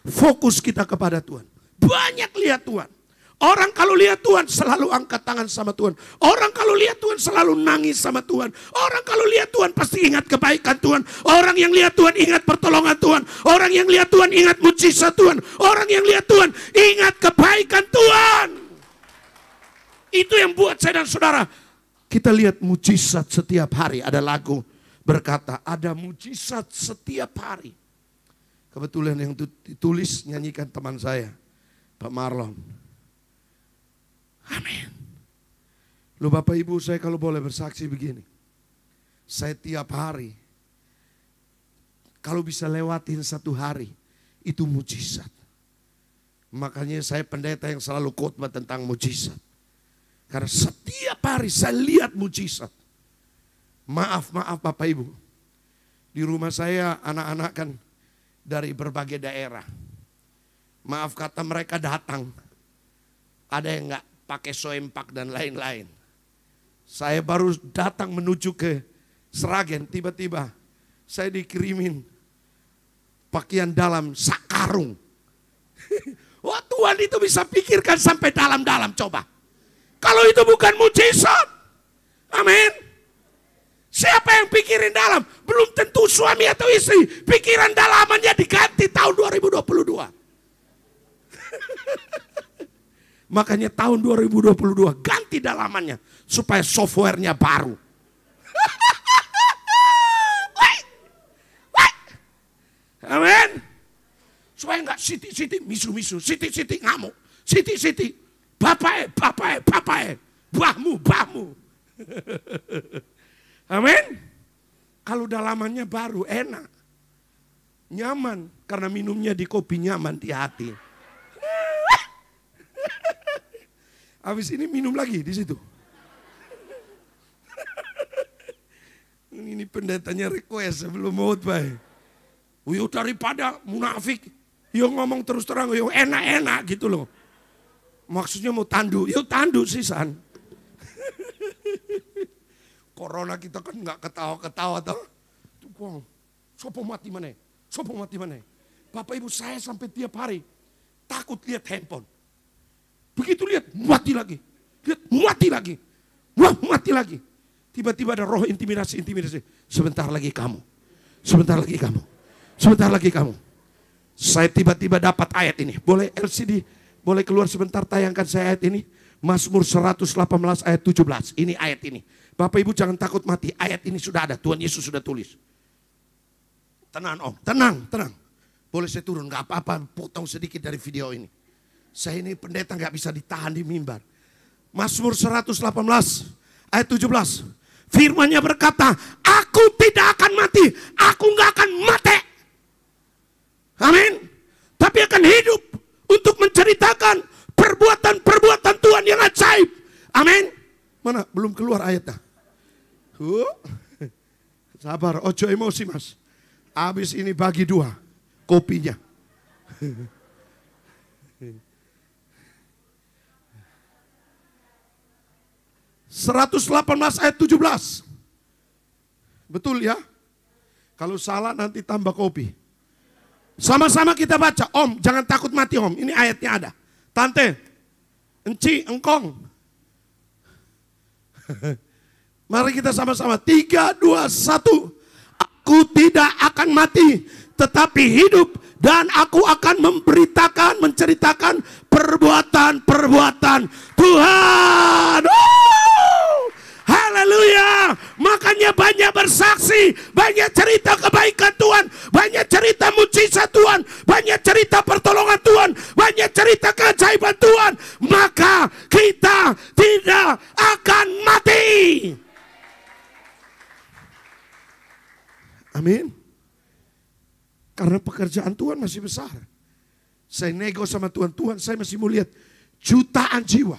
Fokus kita kepada Tuhan. Banyak lihat Tuhan. Orang kalau lihat Tuhan selalu angkat tangan sama Tuhan. Orang kalau lihat Tuhan selalu nangis sama Tuhan. Orang kalau lihat Tuhan pasti ingat kebaikan Tuhan. Orang yang lihat Tuhan ingat pertolongan Tuhan. Orang yang lihat Tuhan ingat mujizat Tuhan. Orang yang lihat Tuhan ingat kebaikan Tuhan. Itu yang buat saya dan saudara. Kita lihat mujizat setiap hari. Ada lagu berkata ada mujizat setiap hari. Kebetulan yang ditulis nyanyikan teman saya, Pak Marlon. Amin. Loh Bapak Ibu, saya kalau boleh bersaksi begini. Saya tiap hari, kalau bisa lewatin satu hari, itu mujizat. Makanya saya pendeta yang selalu khotbah tentang mujizat. Karena setiap hari saya lihat mujizat. Maaf Bapak Ibu. Di rumah saya anak-anak kan dari berbagai daerah. Maaf kata mereka datang. Ada yang enggak pakai soempak dan lain-lain. Saya baru datang menuju ke Sragen. Tiba-tiba saya dikirimin pakaian dalam sakarung. Wah Tuhan itu bisa pikirkan sampai dalam-dalam coba. Kalau itu bukan mujizat. Amin. Siapa yang pikirin dalam? Belum tentu suami atau istri. Pikiran dalamannya diganti tahun 2022. Makanya tahun 2022 ganti dalamannya. Supaya softwarenya baru. Amin. Supaya enggak siti-siti, misu-misu. Siti-siti ngamuk. Siti-siti. Bapak, bahmu. Amin. Kalau dalamannya baru enak. Nyaman. Karena minumnya di kopi nyaman di hati. Habis ini minum lagi di situ. Ini pendetanya request sebelum khotbah. Yuk daripada munafik, yuk ngomong terus terang, yuk enak-enak gitu loh. Maksudnya mau tandu, yuk tandu sisan. Corona kita kan nggak ketawa-ketawa toh. Tuh, sopo mati mana? Bapak Ibu saya sampai tiap hari takut lihat handphone. Begitu lihat, mati lagi. Wah, mati lagi. Tiba-tiba ada roh intimidasi. Sebentar lagi kamu. Saya tiba-tiba dapat ayat ini. Boleh LCD, boleh keluar sebentar tayangkan saya ayat ini. Mazmur 118 ayat 17. Ini ayat ini. Bapak Ibu jangan takut mati. Ayat ini sudah ada. Tuhan Yesus sudah tulis. Tenang Om, tenang. Boleh saya turun, gak apa-apa. Potong sedikit dari video ini. Saya ini pendeta gak bisa ditahan di mimbar. Mazmur 118 ayat 17. Firman-Nya berkata, aku tidak akan mati. Aku gak akan mati. Amin. Tapi akan hidup untuk menceritakan perbuatan-perbuatan Tuhan yang ajaib. Amin. Mana? Belum keluar ayatnya. Sabar, ojo emosi mas. Habis ini bagi dua kopinya. 118 ayat 17. Betul ya? Kalau salah nanti tambah kopi. Sama-sama kita baca. Om, jangan takut mati om. Ini ayatnya ada. Tante, enci, engkong. Mari kita sama-sama. 3, 2, 1. Aku tidak akan mati, tetapi hidup. Dan aku akan memberitakan, menceritakan perbuatan-perbuatan Tuhan. Haleluya. Makanya banyak bersaksi, banyak cerita kebaikan Tuhan, banyak cerita mujizat Tuhan, banyak cerita pertolongan Tuhan, banyak cerita keajaiban Tuhan. Maka kita tidak akan mati. Amin. Karena pekerjaan Tuhan masih besar. Saya nego sama Tuhan, Tuhan saya masih mau lihat jutaan jiwa.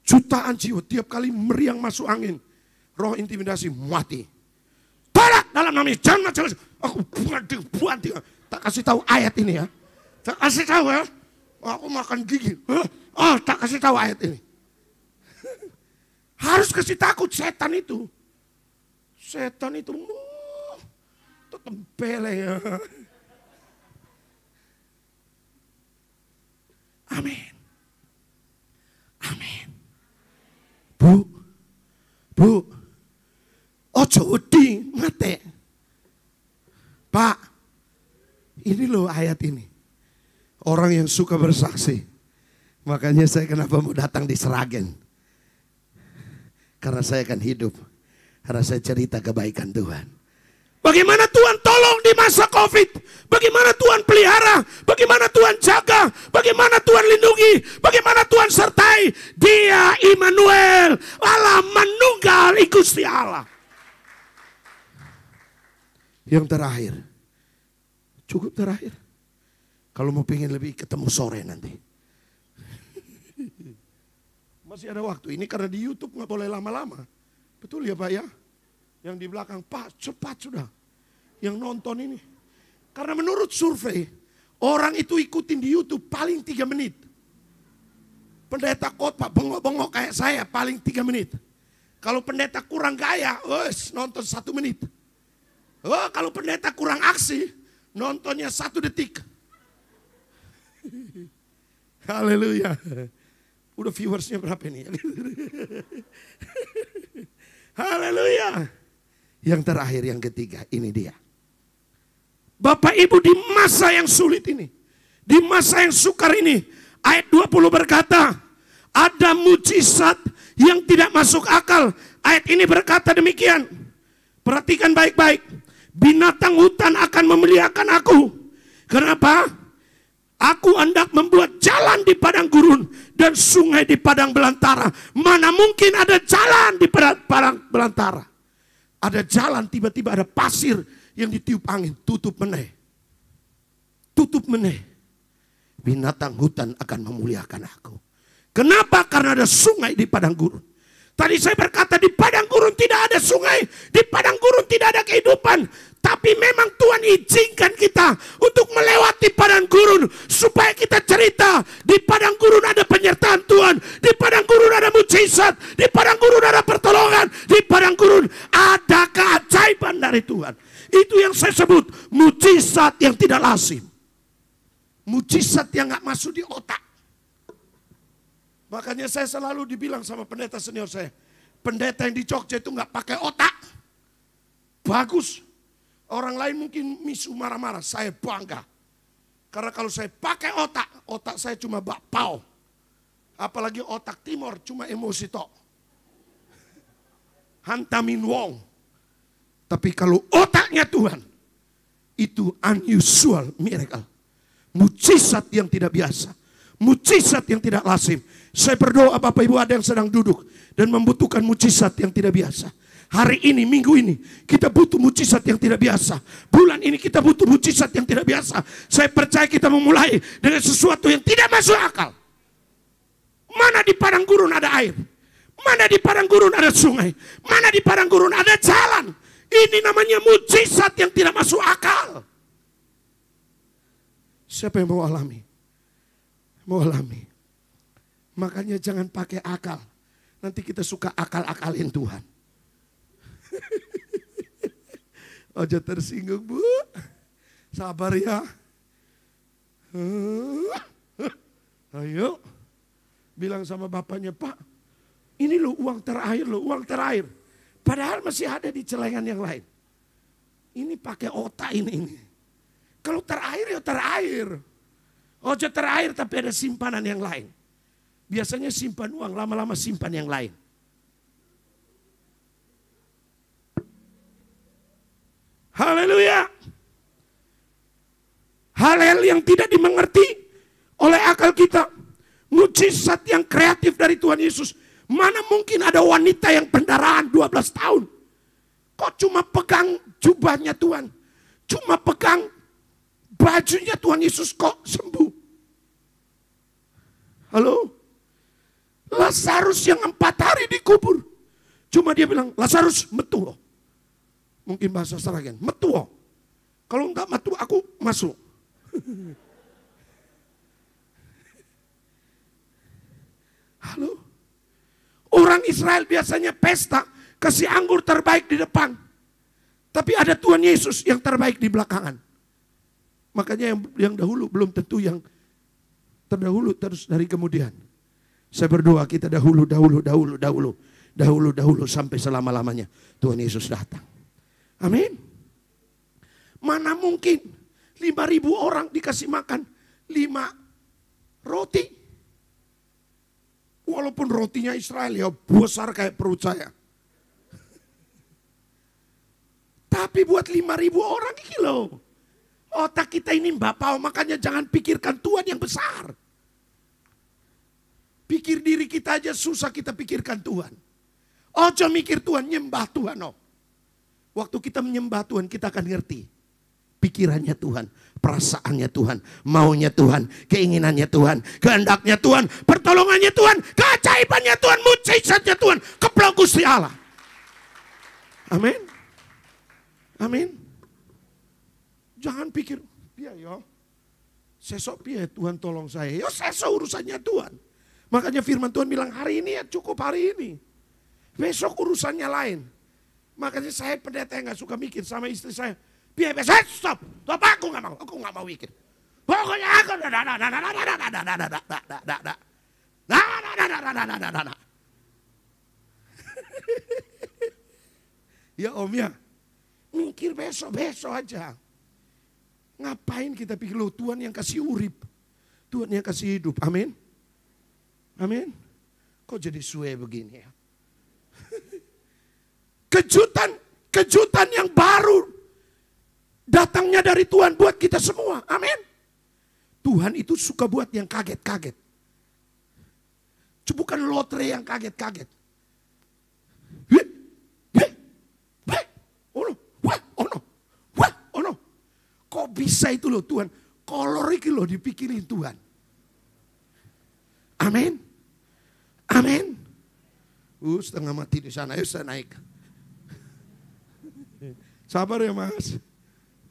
Jutaan jiwa, tiap kali meriang masuk angin, roh intimidasi mati. Tolak dalam nama Yesus, jangan macam-macam. Aku buanti. Tak kasih tahu ayat ini ya. Tak kasih tahu ya. Aku makan gigi. Oh, tak kasih tahu ayat ini. Harus kasih takut setan itu. Setan itu tempeleng ya. Amin. Amin. Bu, ojo wedi mate. Pak, ini loh ayat ini. Orang yang suka bersaksi. Makanya saya kenapa mau datang di Seragen. Karena saya akan hidup. Karena saya cerita kebaikan Tuhan. Bagaimana Tuhan tolong di masa COVID. Bagaimana Tuhan pelihara. Bagaimana Tuhan jaga. Bagaimana Tuhan lindungi. Bagaimana Tuhan sertai. Dia Immanuel. Allah manunggal Gusti Allah. Yang terakhir. Cukup terakhir. Kalau mau pengen lebih ketemu sore nanti. Masih ada waktu. Ini karena di YouTube nggak boleh lama-lama. Betul ya Pak ya? Yang di belakang, Pak cepat sudah. Yang nonton ini. Karena menurut survei, orang itu ikutin di YouTube paling 3 menit. Pendeta khotbah bengok-bengok kayak saya paling 3 menit. Kalau pendeta kurang gaya, nonton 1 menit. Oh, kalau pendeta kurang aksi, nontonnya 1 detik. Haleluya. Udah viewersnya berapa ini? Haleluya. Yang terakhir, yang ketiga, ini dia. Bapak Ibu di masa yang sulit ini, di masa yang sukar ini, ayat 20 berkata, ada mujizat yang tidak masuk akal. Ayat ini berkata demikian. Perhatikan baik-baik. Binatang hutan akan memuliakan aku. Kenapa? Aku hendak membuat jalan di padang gurun dan sungai di padang belantara. Mana mungkin ada jalan di padang belantara. Ada jalan, tiba-tiba ada pasir yang ditiup angin. Tutup meneh. Tutup meneh. Binatang hutan akan memuliakan aku. Kenapa? Karena ada sungai di padang gurun. Tadi saya berkata di padang gurun tidak ada sungai. Di padang gurun tidak ada kehidupan. Tapi memang Tuhan izinkan kita untuk melewati padang gurun. Supaya kita cerita. Di padang gurun ada penyertaan Tuhan. Di padang gurun ada mujizat. Di padang gurun ada pertolongan. Di padang gurun ada keajaiban dari Tuhan. Itu yang saya sebut mujizat yang tidak lazim. Mujizat yang gak masuk di otak. Makanya saya selalu dibilang sama pendeta senior saya. Pendeta yang di Jogja itu gak pakai otak. Bagus. Orang lain mungkin misu marah-marah. Saya bangga. Karena kalau saya pakai otak. Otak saya cuma bakpao. Apalagi otak timur cuma emosi tok. Hantamin wong. Tapi kalau otaknya Tuhan. Itu unusual miracle. Mujizat yang tidak biasa. Mujizat yang tidak lazim. Saya berdoa Bapak Ibu ada yang sedang duduk. Dan membutuhkan mujizat yang tidak biasa. Hari ini, minggu ini, kita butuh mujizat yang tidak biasa. Bulan ini kita butuh mujizat yang tidak biasa. Saya percaya kita memulai dengan sesuatu yang tidak masuk akal. Mana di padang gurun ada air? Mana di padang gurun ada sungai? Mana di padang gurun ada jalan? Ini namanya mujizat yang tidak masuk akal. Siapa yang mau alami? Mau alami. Makanya jangan pakai akal. Nanti kita suka akal-akalin Tuhan. Ojo tersinggung Bu. Sabar ya. Ayo. Bilang sama bapaknya, Pak. Ini loh uang terakhir loh, uang terakhir. Padahal masih ada di celengan yang lain. Ini pakai otak ini. Kalau terair ya terair. Ojo terair tapi ada simpanan yang lain. Biasanya simpan uang, lama-lama simpan yang lain. Haleluya. Hal-hal yang tidak dimengerti oleh akal kita. Mujizat yang kreatif dari Tuhan Yesus. Mana mungkin ada wanita yang pendarahan 12 tahun. Kok cuma pegang jubahnya Tuhan. Cuma pegang bajunya Tuhan Yesus kok sembuh. Halo? Lazarus yang 4 hari dikubur. Cuma dia bilang, Lazarus metu. Mungkin bahasa Seragen, metu. Kalau enggak metu aku masuk. Halo? Orang Israel biasanya pesta, kasih anggur terbaik di depan. Tapi ada Tuhan Yesus yang terbaik di belakangan. Makanya yang dahulu belum tentu yang terdahulu terus dari kemudian. Saya berdoa kita dahulu sampai selama-lamanya Tuhan Yesus datang. Amin. Mana mungkin 5.000 orang dikasih makan 5 roti. Walaupun rotinya Israel ya besar kayak perut saya. Tapi buat 5.000 orang kilo. Otak kita ini Bapak, makanya jangan pikirkan Tuhan yang besar. Pikir diri kita aja susah kita pikirkan Tuhan. Ojo mikir Tuhan, nyembah Tuhan. Oh. Waktu kita menyembah Tuhan kita akan ngerti. Pikirannya Tuhan, perasaannya Tuhan, maunya Tuhan, keinginannya Tuhan, kehendaknya Tuhan, pertolongannya Tuhan, keajaibannya Tuhan, mujizatnya Tuhan, keplok Gusti Allah. Amin. Amin. Jangan pikir, ya yo, sesok piye Tuhan tolong saya. Yo sesok urusannya Tuhan. Makanya firman Tuhan bilang hari ini ya cukup hari ini. Besok urusannya lain. Makanya saya pendeta yang gak suka mikir sama istri saya. Biar besok stop. Aku gak mau mikir. Pokoknya aku ya Om ya. Mikir besok aja. Ngapain kita pikir lo Tuhan yang kasih urip. Tuhan yang kasih hidup. Amin. Amin. Kok jadi suwe begini ya? Kejutan yang baru datangnya dari Tuhan buat kita semua. Amin. Tuhan itu suka buat yang kaget-kaget. Bukan lotre yang kaget-kaget. Oh no. Kok bisa itu loh Tuhan? Kolor itu loh dipikirin Tuhan. Amin. Amin. Setengah mati di sana. Ayo saya naik. Sabar ya Mas.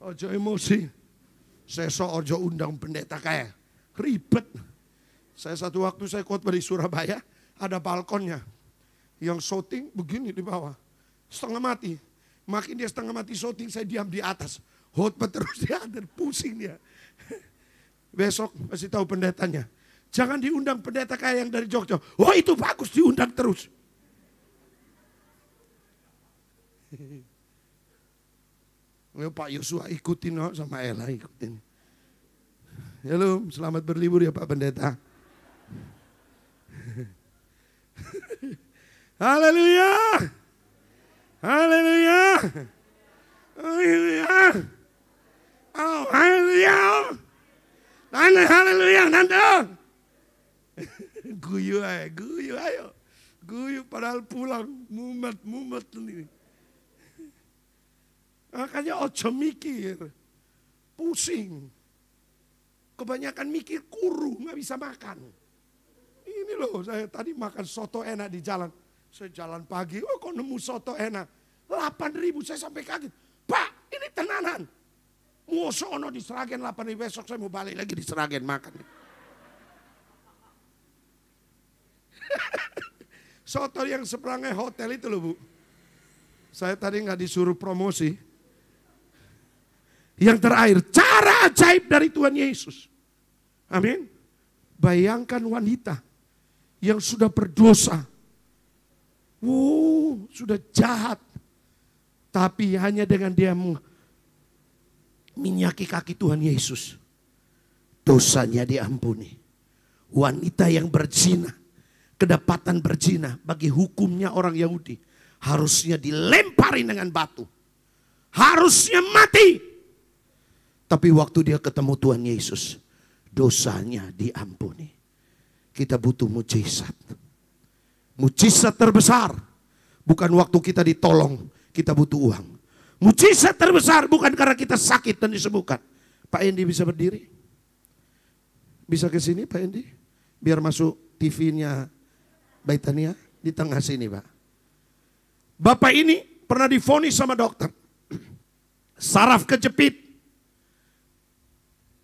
Ojo emosi. Sesok ojo undang pendeta kayak ribet. Satu waktu saya khotbah di Surabaya, ada balkonnya. Yang syuting begini di bawah. Setengah mati. Makin dia setengah mati syuting, saya diam di atas. Khotbah terus dia ada pusing dia. Besok kasih tahu pendetanya. Jangan diundang pendeta kayak yang dari Jogja. Oh itu bagus diundang terus. Pak Yosua ikutin sama Ella ikutin. Halo, selamat berlibur ya Pak Pendeta. Haleluya. Haleluya. Haleluya. Oh, haleluya. Haleluya, Nanda. Guyu ayo. Guyu padahal pulang mumet ini. Makanya ojo mikir, pusing. Kebanyakan mikir kuru, gak bisa makan. Ini loh, saya tadi makan soto enak di jalan. Saya jalan pagi, kok nemu soto enak. 8.000, saya sampai kaget. Pak, ini tenanan. Musuh ono di Seragen 8.000, besok saya mau balik lagi di Seragen makan. Soto yang seberangnya hotel itu loh Bu. Saya tadi gak disuruh promosi. Yang terakhir, cara ajaib dari Tuhan Yesus. Amin. Bayangkan wanita yang sudah berdosa. Sudah jahat. Tapi hanya dengan dia minyaki kaki Tuhan Yesus, dosanya diampuni. Wanita yang berzina, kedapatan berzina, bagi hukumnya orang Yahudi harusnya dilempari dengan batu, harusnya mati. Tapi waktu dia ketemu Tuhan Yesus, dosanya diampuni. Kita butuh mujizat. Mujizat terbesar bukan waktu kita ditolong, kita butuh uang. Mujizat terbesar bukan karena kita sakit dan disembuhkan. Pak Endi bisa berdiri? Bisa ke sini Pak Endi? Biar masuk TV-nya Baitania di tengah sini Pak. Bapak ini pernah divonis sama dokter. Saraf kejepit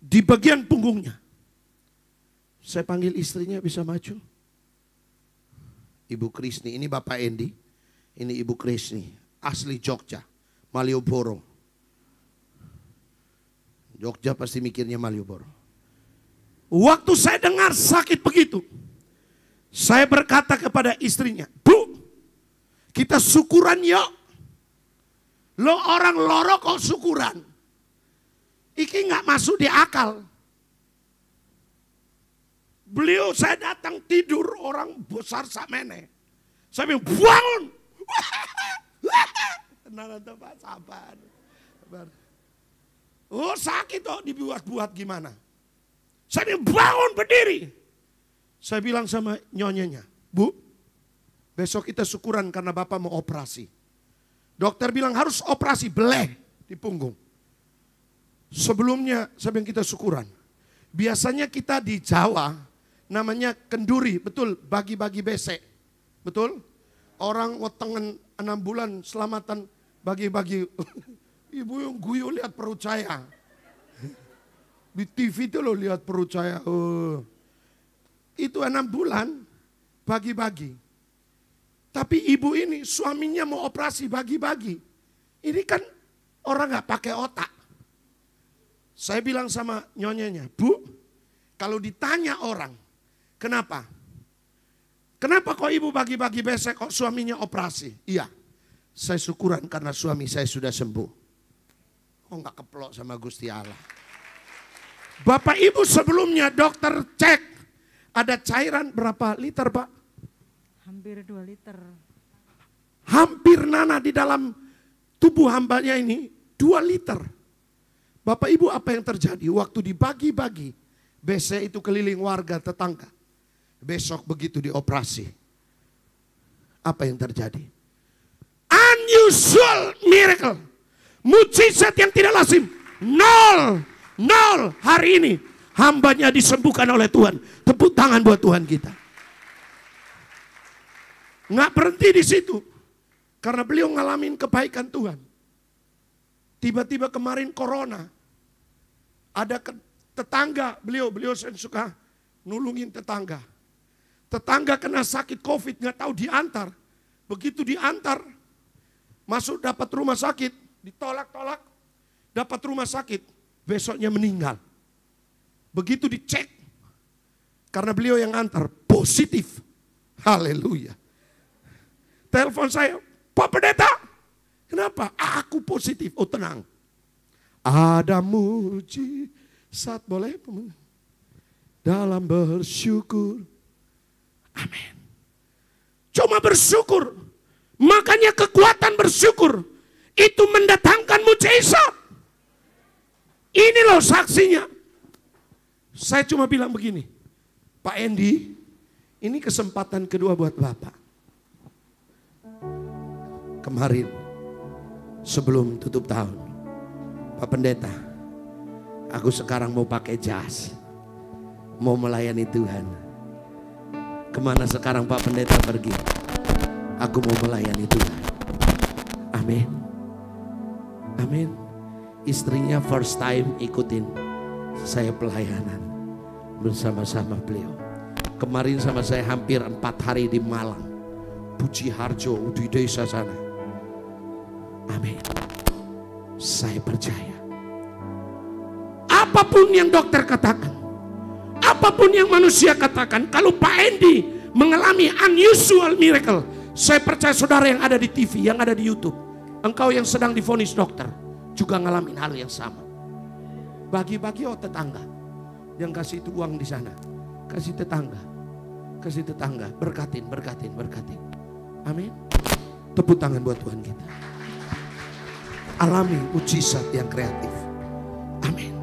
di bagian punggungnya. Saya panggil istrinya, bisa maju. Ibu Krisni, ini Bapak Endi, ini Ibu Krisni, asli Jogja, Malioboro. Jogja pasti mikirnya Malioboro. Waktu saya dengar sakit begitu, saya berkata kepada istrinya, Bu, kita syukuran yuk. Lo orang loro kok syukuran? Iki nggak masuk di akal. Beliau saya datang tidur orang besar samene. Saya bilang bangun. Tenang Pak, sabar. Oh sakit kok dibuat-buat gimana? Saya bilang bangun berdiri. Saya bilang sama nyonyanya, Bu, besok kita syukuran karena Bapak mau operasi. Dokter bilang harus operasi beleh di punggung. Sebelumnya saya bilang kita syukuran. Biasanya kita di Jawa namanya kenduri, betul, bagi-bagi besek. Betul? Orang wetengan 6 bulan selamatan bagi-bagi. Ibu yang guyu lihat perut saya. Di TV itu lo lihat perut saya. Itu 6 bulan bagi-bagi. Tapi ibu ini suaminya mau operasi bagi-bagi. Ini kan orang gak pakai otak. Saya bilang sama nyonyanya, Bu, kalau ditanya orang, kenapa? Kenapa kok ibu bagi-bagi besek kok suaminya operasi? Iya, saya syukuran karena suami saya sudah sembuh. Oh gak keplok sama Gusti Allah. Bapak ibu sebelumnya dokter cek, ada cairan berapa liter Pak? Hampir 2 liter. Hampir Nana di dalam tubuh hambanya ini 2 liter. Bapak ibu apa yang terjadi? Waktu dibagi-bagi, besek itu keliling warga tetangga. Besok begitu dioperasi. Apa yang terjadi? Unusual miracle. Mujizat yang tidak lazim. Nol. Hari ini hambanya disembuhkan oleh Tuhan. Tepuk tangan buat Tuhan kita. Nggak berhenti di situ. Karena beliau ngalamin kebaikan Tuhan. Tiba-tiba kemarin corona. Ada tetangga beliau suka nulungin tetangga. Tetangga kena sakit COVID, nggak tahu diantar. Begitu diantar, masuk dapat rumah sakit, ditolak-tolak, dapat rumah sakit, besoknya meninggal. Begitu dicek, karena beliau yang antar, positif. Haleluya. Telepon saya, Pak Pendeta, kenapa? Aku positif. Oh tenang. Ada mujizat boleh dalam bersyukur. Amin. Cuma bersyukur. Makanya kekuatan bersyukur itu mendatangkan mujizat. Ini loh saksinya. Saya cuma bilang begini, Pak Endi, ini kesempatan kedua buat Bapak. Kemarin sebelum tutup tahun, Pak Pendeta, aku sekarang mau pakai jas, mau melayani Tuhan. Kemana sekarang Pak Pendeta pergi? Aku mau melayani Tuhan. Amin. Amin. Istrinya first time ikutin saya pelayanan bersama-sama beliau. Kemarin sama saya hampir 4 hari di Malang, Puji Harjo di desa sana. Amin. Saya percaya. Apapun yang dokter katakan, apapun yang manusia katakan, kalau Pak Endi mengalami unusual miracle, saya percaya saudara yang ada di TV, yang ada di YouTube, engkau yang sedang divonis dokter, juga ngalamin hal yang sama. Bagi-bagi tetangga. Yang kasih itu uang di sana. Kasih tetangga. Kasih tetangga. Berkatin. Amin. Tepuk tangan buat Tuhan kita. Alami mujizat yang kreatif. Amin.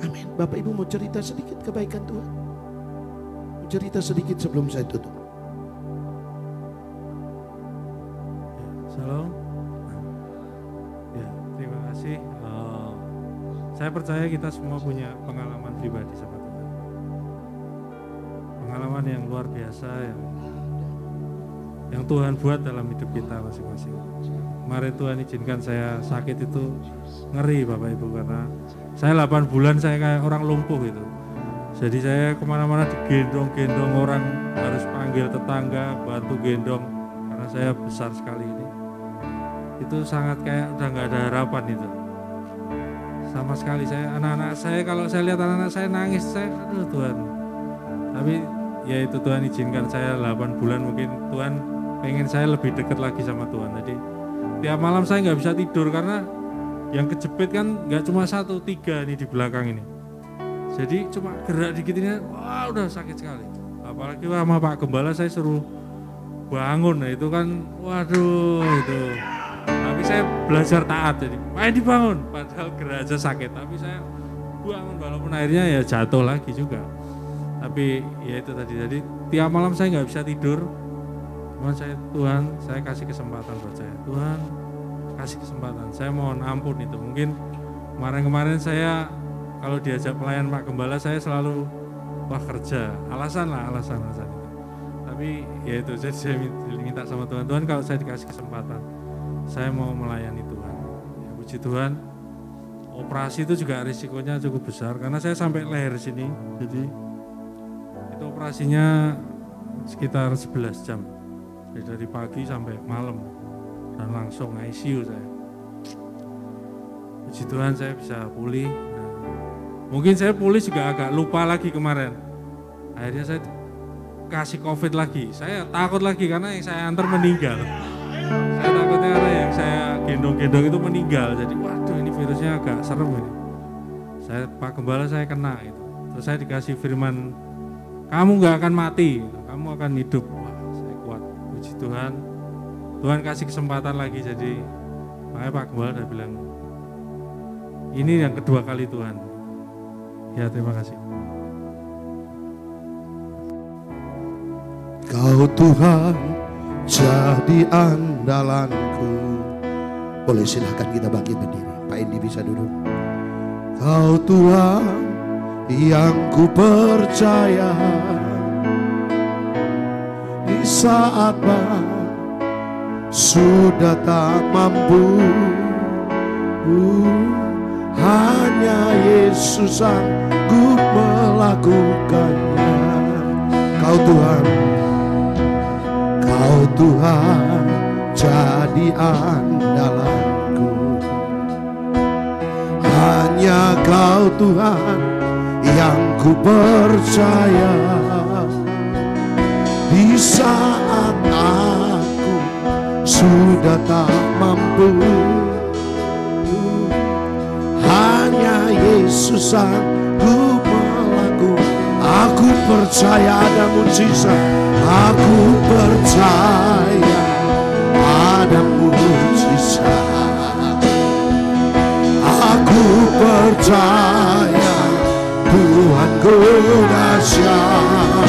Amin. Bapak Ibu mau cerita sedikit kebaikan Tuhan? Mau cerita sedikit sebelum saya tutup. Shalom. Ya, terima kasih. Saya percaya kita semua punya pengalaman pribadi sama Tuhan. Pengalaman yang luar biasa yang Tuhan buat dalam hidup kita masing-masing. Kemarin Tuhan izinkan saya sakit itu ngeri Bapak Ibu, karena saya 8 bulan saya kayak orang lumpuh gitu. Jadi saya kemana-mana digendong-gendong orang, harus panggil tetangga, bantu gendong karena saya besar sekali ini. Itu sangat kayak udah gak ada harapan itu. Sama sekali anak-anak saya, kalau saya lihat anak-anak saya nangis, aduh Tuhan. Tapi ya itu Tuhan izinkan saya 8 bulan, mungkin Tuhan pengen saya lebih dekat lagi sama Tuhan. Jadi tiap malam saya nggak bisa tidur karena yang kejepit kan nggak cuma 1, 3 nih di belakang ini. Jadi cuma gerak dikit ini, wah udah sakit sekali. Apalagi sama Pak Gembala saya suruh bangun, nah itu kan waduh itu. Tapi saya belajar taat, jadi main dibangun, padahal gerak aja sakit. Tapi saya bangun walaupun akhirnya ya jatuh lagi juga. Tapi ya itu tadi, jadi tiap malam saya nggak bisa tidur. Cuman Tuhan saya kasih kesempatan buat saya. Tuhan kasih kesempatan, saya mohon ampun itu. Mungkin kemarin saya kalau diajak pelayan Pak Gembala saya selalu wah kerja, alasan itu. Tapi ya itu, jadi saya minta sama Tuhan, Tuhan kalau saya dikasih kesempatan, saya mau melayani Tuhan. Ya, puji Tuhan, operasi itu juga risikonya cukup besar karena saya sampai leher sini. Jadi itu operasinya sekitar 11 jam. Jadi dari pagi sampai malam dan langsung ICU saya. Puji Tuhan saya bisa pulih. Nah, mungkin saya pulih juga agak lupa lagi kemarin. Akhirnya saya kasih COVID lagi. Saya takut lagi karena yang saya antar meninggal. Saya takutnya karena yang saya gendong-gendong itu meninggal. Jadi waduh ini virusnya agak serem ini. Pak Gembala saya kena itu. Terus saya dikasih firman, kamu gak akan mati, kamu akan hidup. Wah, saya kuat. Puji Tuhan, Tuhan kasih kesempatan lagi. Jadi makanya Pak Gembala udah bilang, ini yang kedua kali Tuhan. Ya terima kasih. Kau Tuhan jadi andalanku. Boleh silahkan kita bangkit berdiri. Pak Indi bisa duduk. Kau Tuhan yang ku percaya di saat sudah tak mampu, hanya Yesus sanggup melakukannya. Kau Tuhan jadi andalanku. Hanya Kau Tuhan yang ku percaya di saat aku sudah tak mampu, hanya Yesus sanggup melakukan. Aku percaya ada mujizat, aku percaya ada mujizat, aku percaya Tuhanku dahsyat,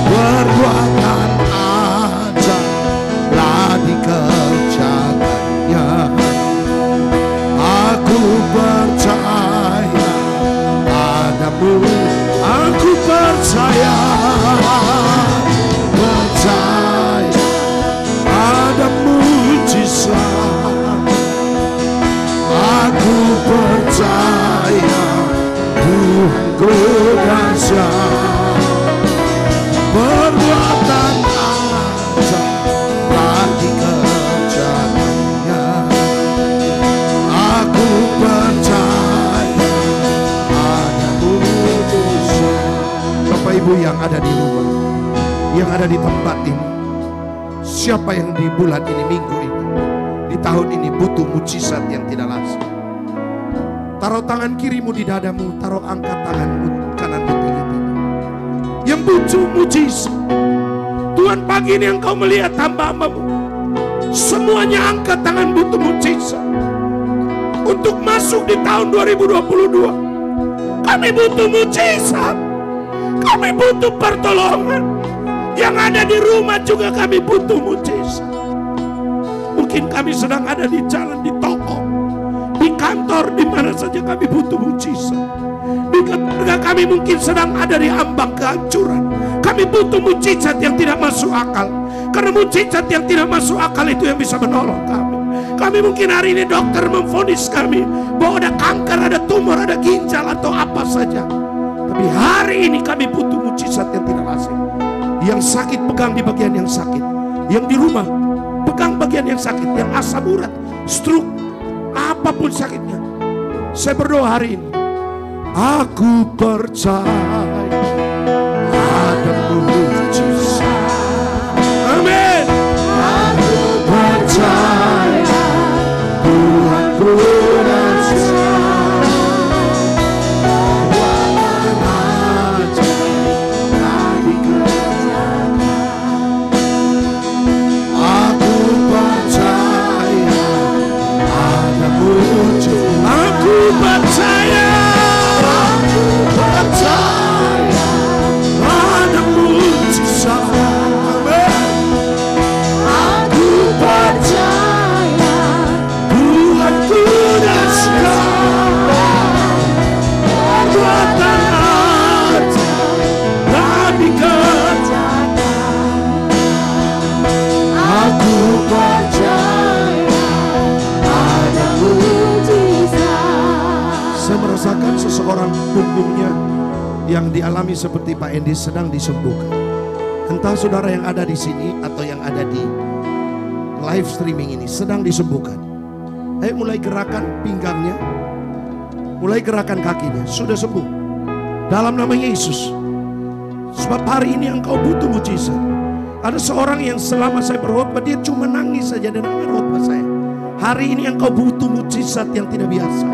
perbuatan ajaib telah dikerjakannya. Aku percaya padamu, aku percaya ada mujizat. Aku percaya Tuhanku dahsyat, perbuatan ajaib telah dikerjakannya. Aku percaya ada mujizat. Bapak Ibu yang ada di rumah, yang ada di tempat ini, siapa yang di bulan ini, minggu ini, di tahun ini butuh mujizat yang tidak lazim? Taruh tangan kirimu di dadamu, taruh angkat tanganmu kananmu tinggi-tinggi. Yang butuh mujizat. Tuhan, pagi ini Engkau melihat hamba-hambamu. Semuanya angkat tangan butuh mujizat. Untuk masuk di tahun 2022. Kami butuh mujizat. Kami butuh pertolongan. Yang ada di rumah juga kami butuh mujizat. Mungkin kami sedang ada di jalan, di toko, di kantor, di mana saja kami butuh mujizat. Di keluarga kami mungkin sedang ada di ambang kehancuran. Kami butuh mujizat yang tidak masuk akal. Karena mujizat yang tidak masuk akal itu yang bisa menolong kami. Kami mungkin hari ini dokter memvonis kami bahwa ada kanker, ada tumor, ada ginjal atau apa saja. Tapi hari ini kami butuh mujizat yang tidak lazim. Yang sakit pegang di bagian yang sakit. Yang di rumah pegang bagian yang sakit. Yang asam urat, stroke, apapun sakitnya. Saya berdoa hari ini. Aku percaya ada mujizat. Amin. Aku percaya Tuhan ku dahsyat. Aku percaya ada mujizat. Aku percaya. Merasakan seseorang punggungnya yang dialami seperti Pak Endi sedang disembuhkan. Entah saudara yang ada di sini atau yang ada di live streaming ini sedang disembuhkan. Ayo mulai gerakan pinggangnya, mulai gerakan kakinya, sudah sembuh dalam nama Yesus. Sebab hari ini engkau butuh mujizat. Ada seorang yang selama saya berkhotbah dia cuma nangis saja dan khotbah saya. Hari ini engkau butuh mujizat yang tidak biasa.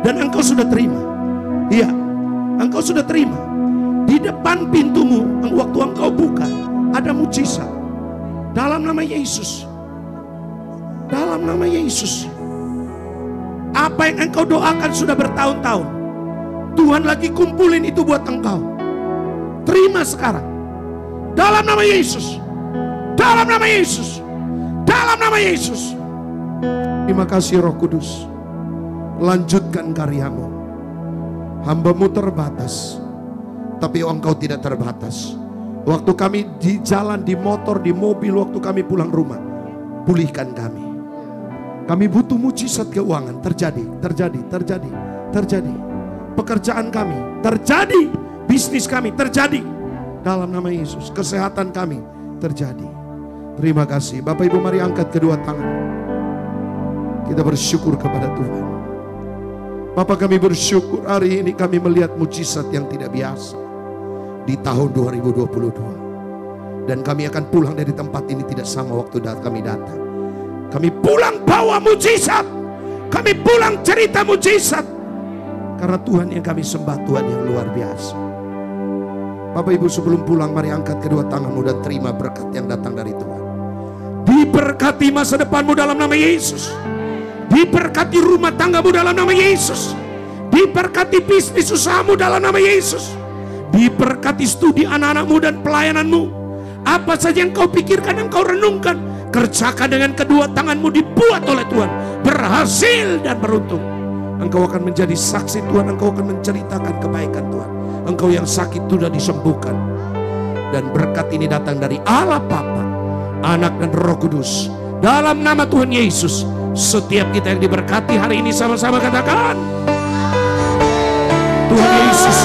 Dan engkau sudah terima. Iya, engkau sudah terima. Di depan pintumu, waktu engkau buka, ada mujizat. Dalam nama Yesus. Dalam nama Yesus. Apa yang engkau doakan sudah bertahun-tahun, Tuhan lagi kumpulin itu buat engkau. Terima sekarang. Dalam nama Yesus. Dalam nama Yesus. Dalam nama Yesus. Terima kasih Roh Kudus. Lanjutkan karyamu. Hambamu terbatas, tapi engkau tidak terbatas. Waktu kami di jalan, di motor, di mobil, waktu kami pulang rumah, pulihkan kami. Kami butuh mujizat keuangan. Terjadi. Pekerjaan kami terjadi. Bisnis kami terjadi. Dalam nama Yesus. Kesehatan kami terjadi. Terima kasih. Bapak Ibu mari angkat kedua tangan. Kita bersyukur kepada Tuhan. Bapak kami bersyukur hari ini kami melihat mujizat yang tidak biasa di tahun 2022. Dan kami akan pulang dari tempat ini tidak sama waktu kami datang. Kami pulang bawa mujizat. Kami pulang cerita mujizat. Karena Tuhan yang kami sembah Tuhan yang luar biasa. Bapak Ibu sebelum pulang mari angkat kedua tanganmu dan terima berkat yang datang dari Tuhan. Diberkati masa depanmu dalam nama Yesus. Diberkati rumah tanggamu dalam nama Yesus. Diberkati bisnis usahamu dalam nama Yesus. Diberkati studi anak-anakmu dan pelayananmu. Apa saja yang kau pikirkan, yang kau renungkan, kerjakan dengan kedua tanganmu dibuat oleh Tuhan. Berhasil dan beruntung. Engkau akan menjadi saksi Tuhan. Engkau akan menceritakan kebaikan Tuhan. Engkau yang sakit sudah disembuhkan. Dan berkat ini datang dari Allah Bapa, Anak dan Roh Kudus. Dalam nama Tuhan Yesus. Setiap kita yang diberkati hari ini sama-sama katakan Tuhan Yesus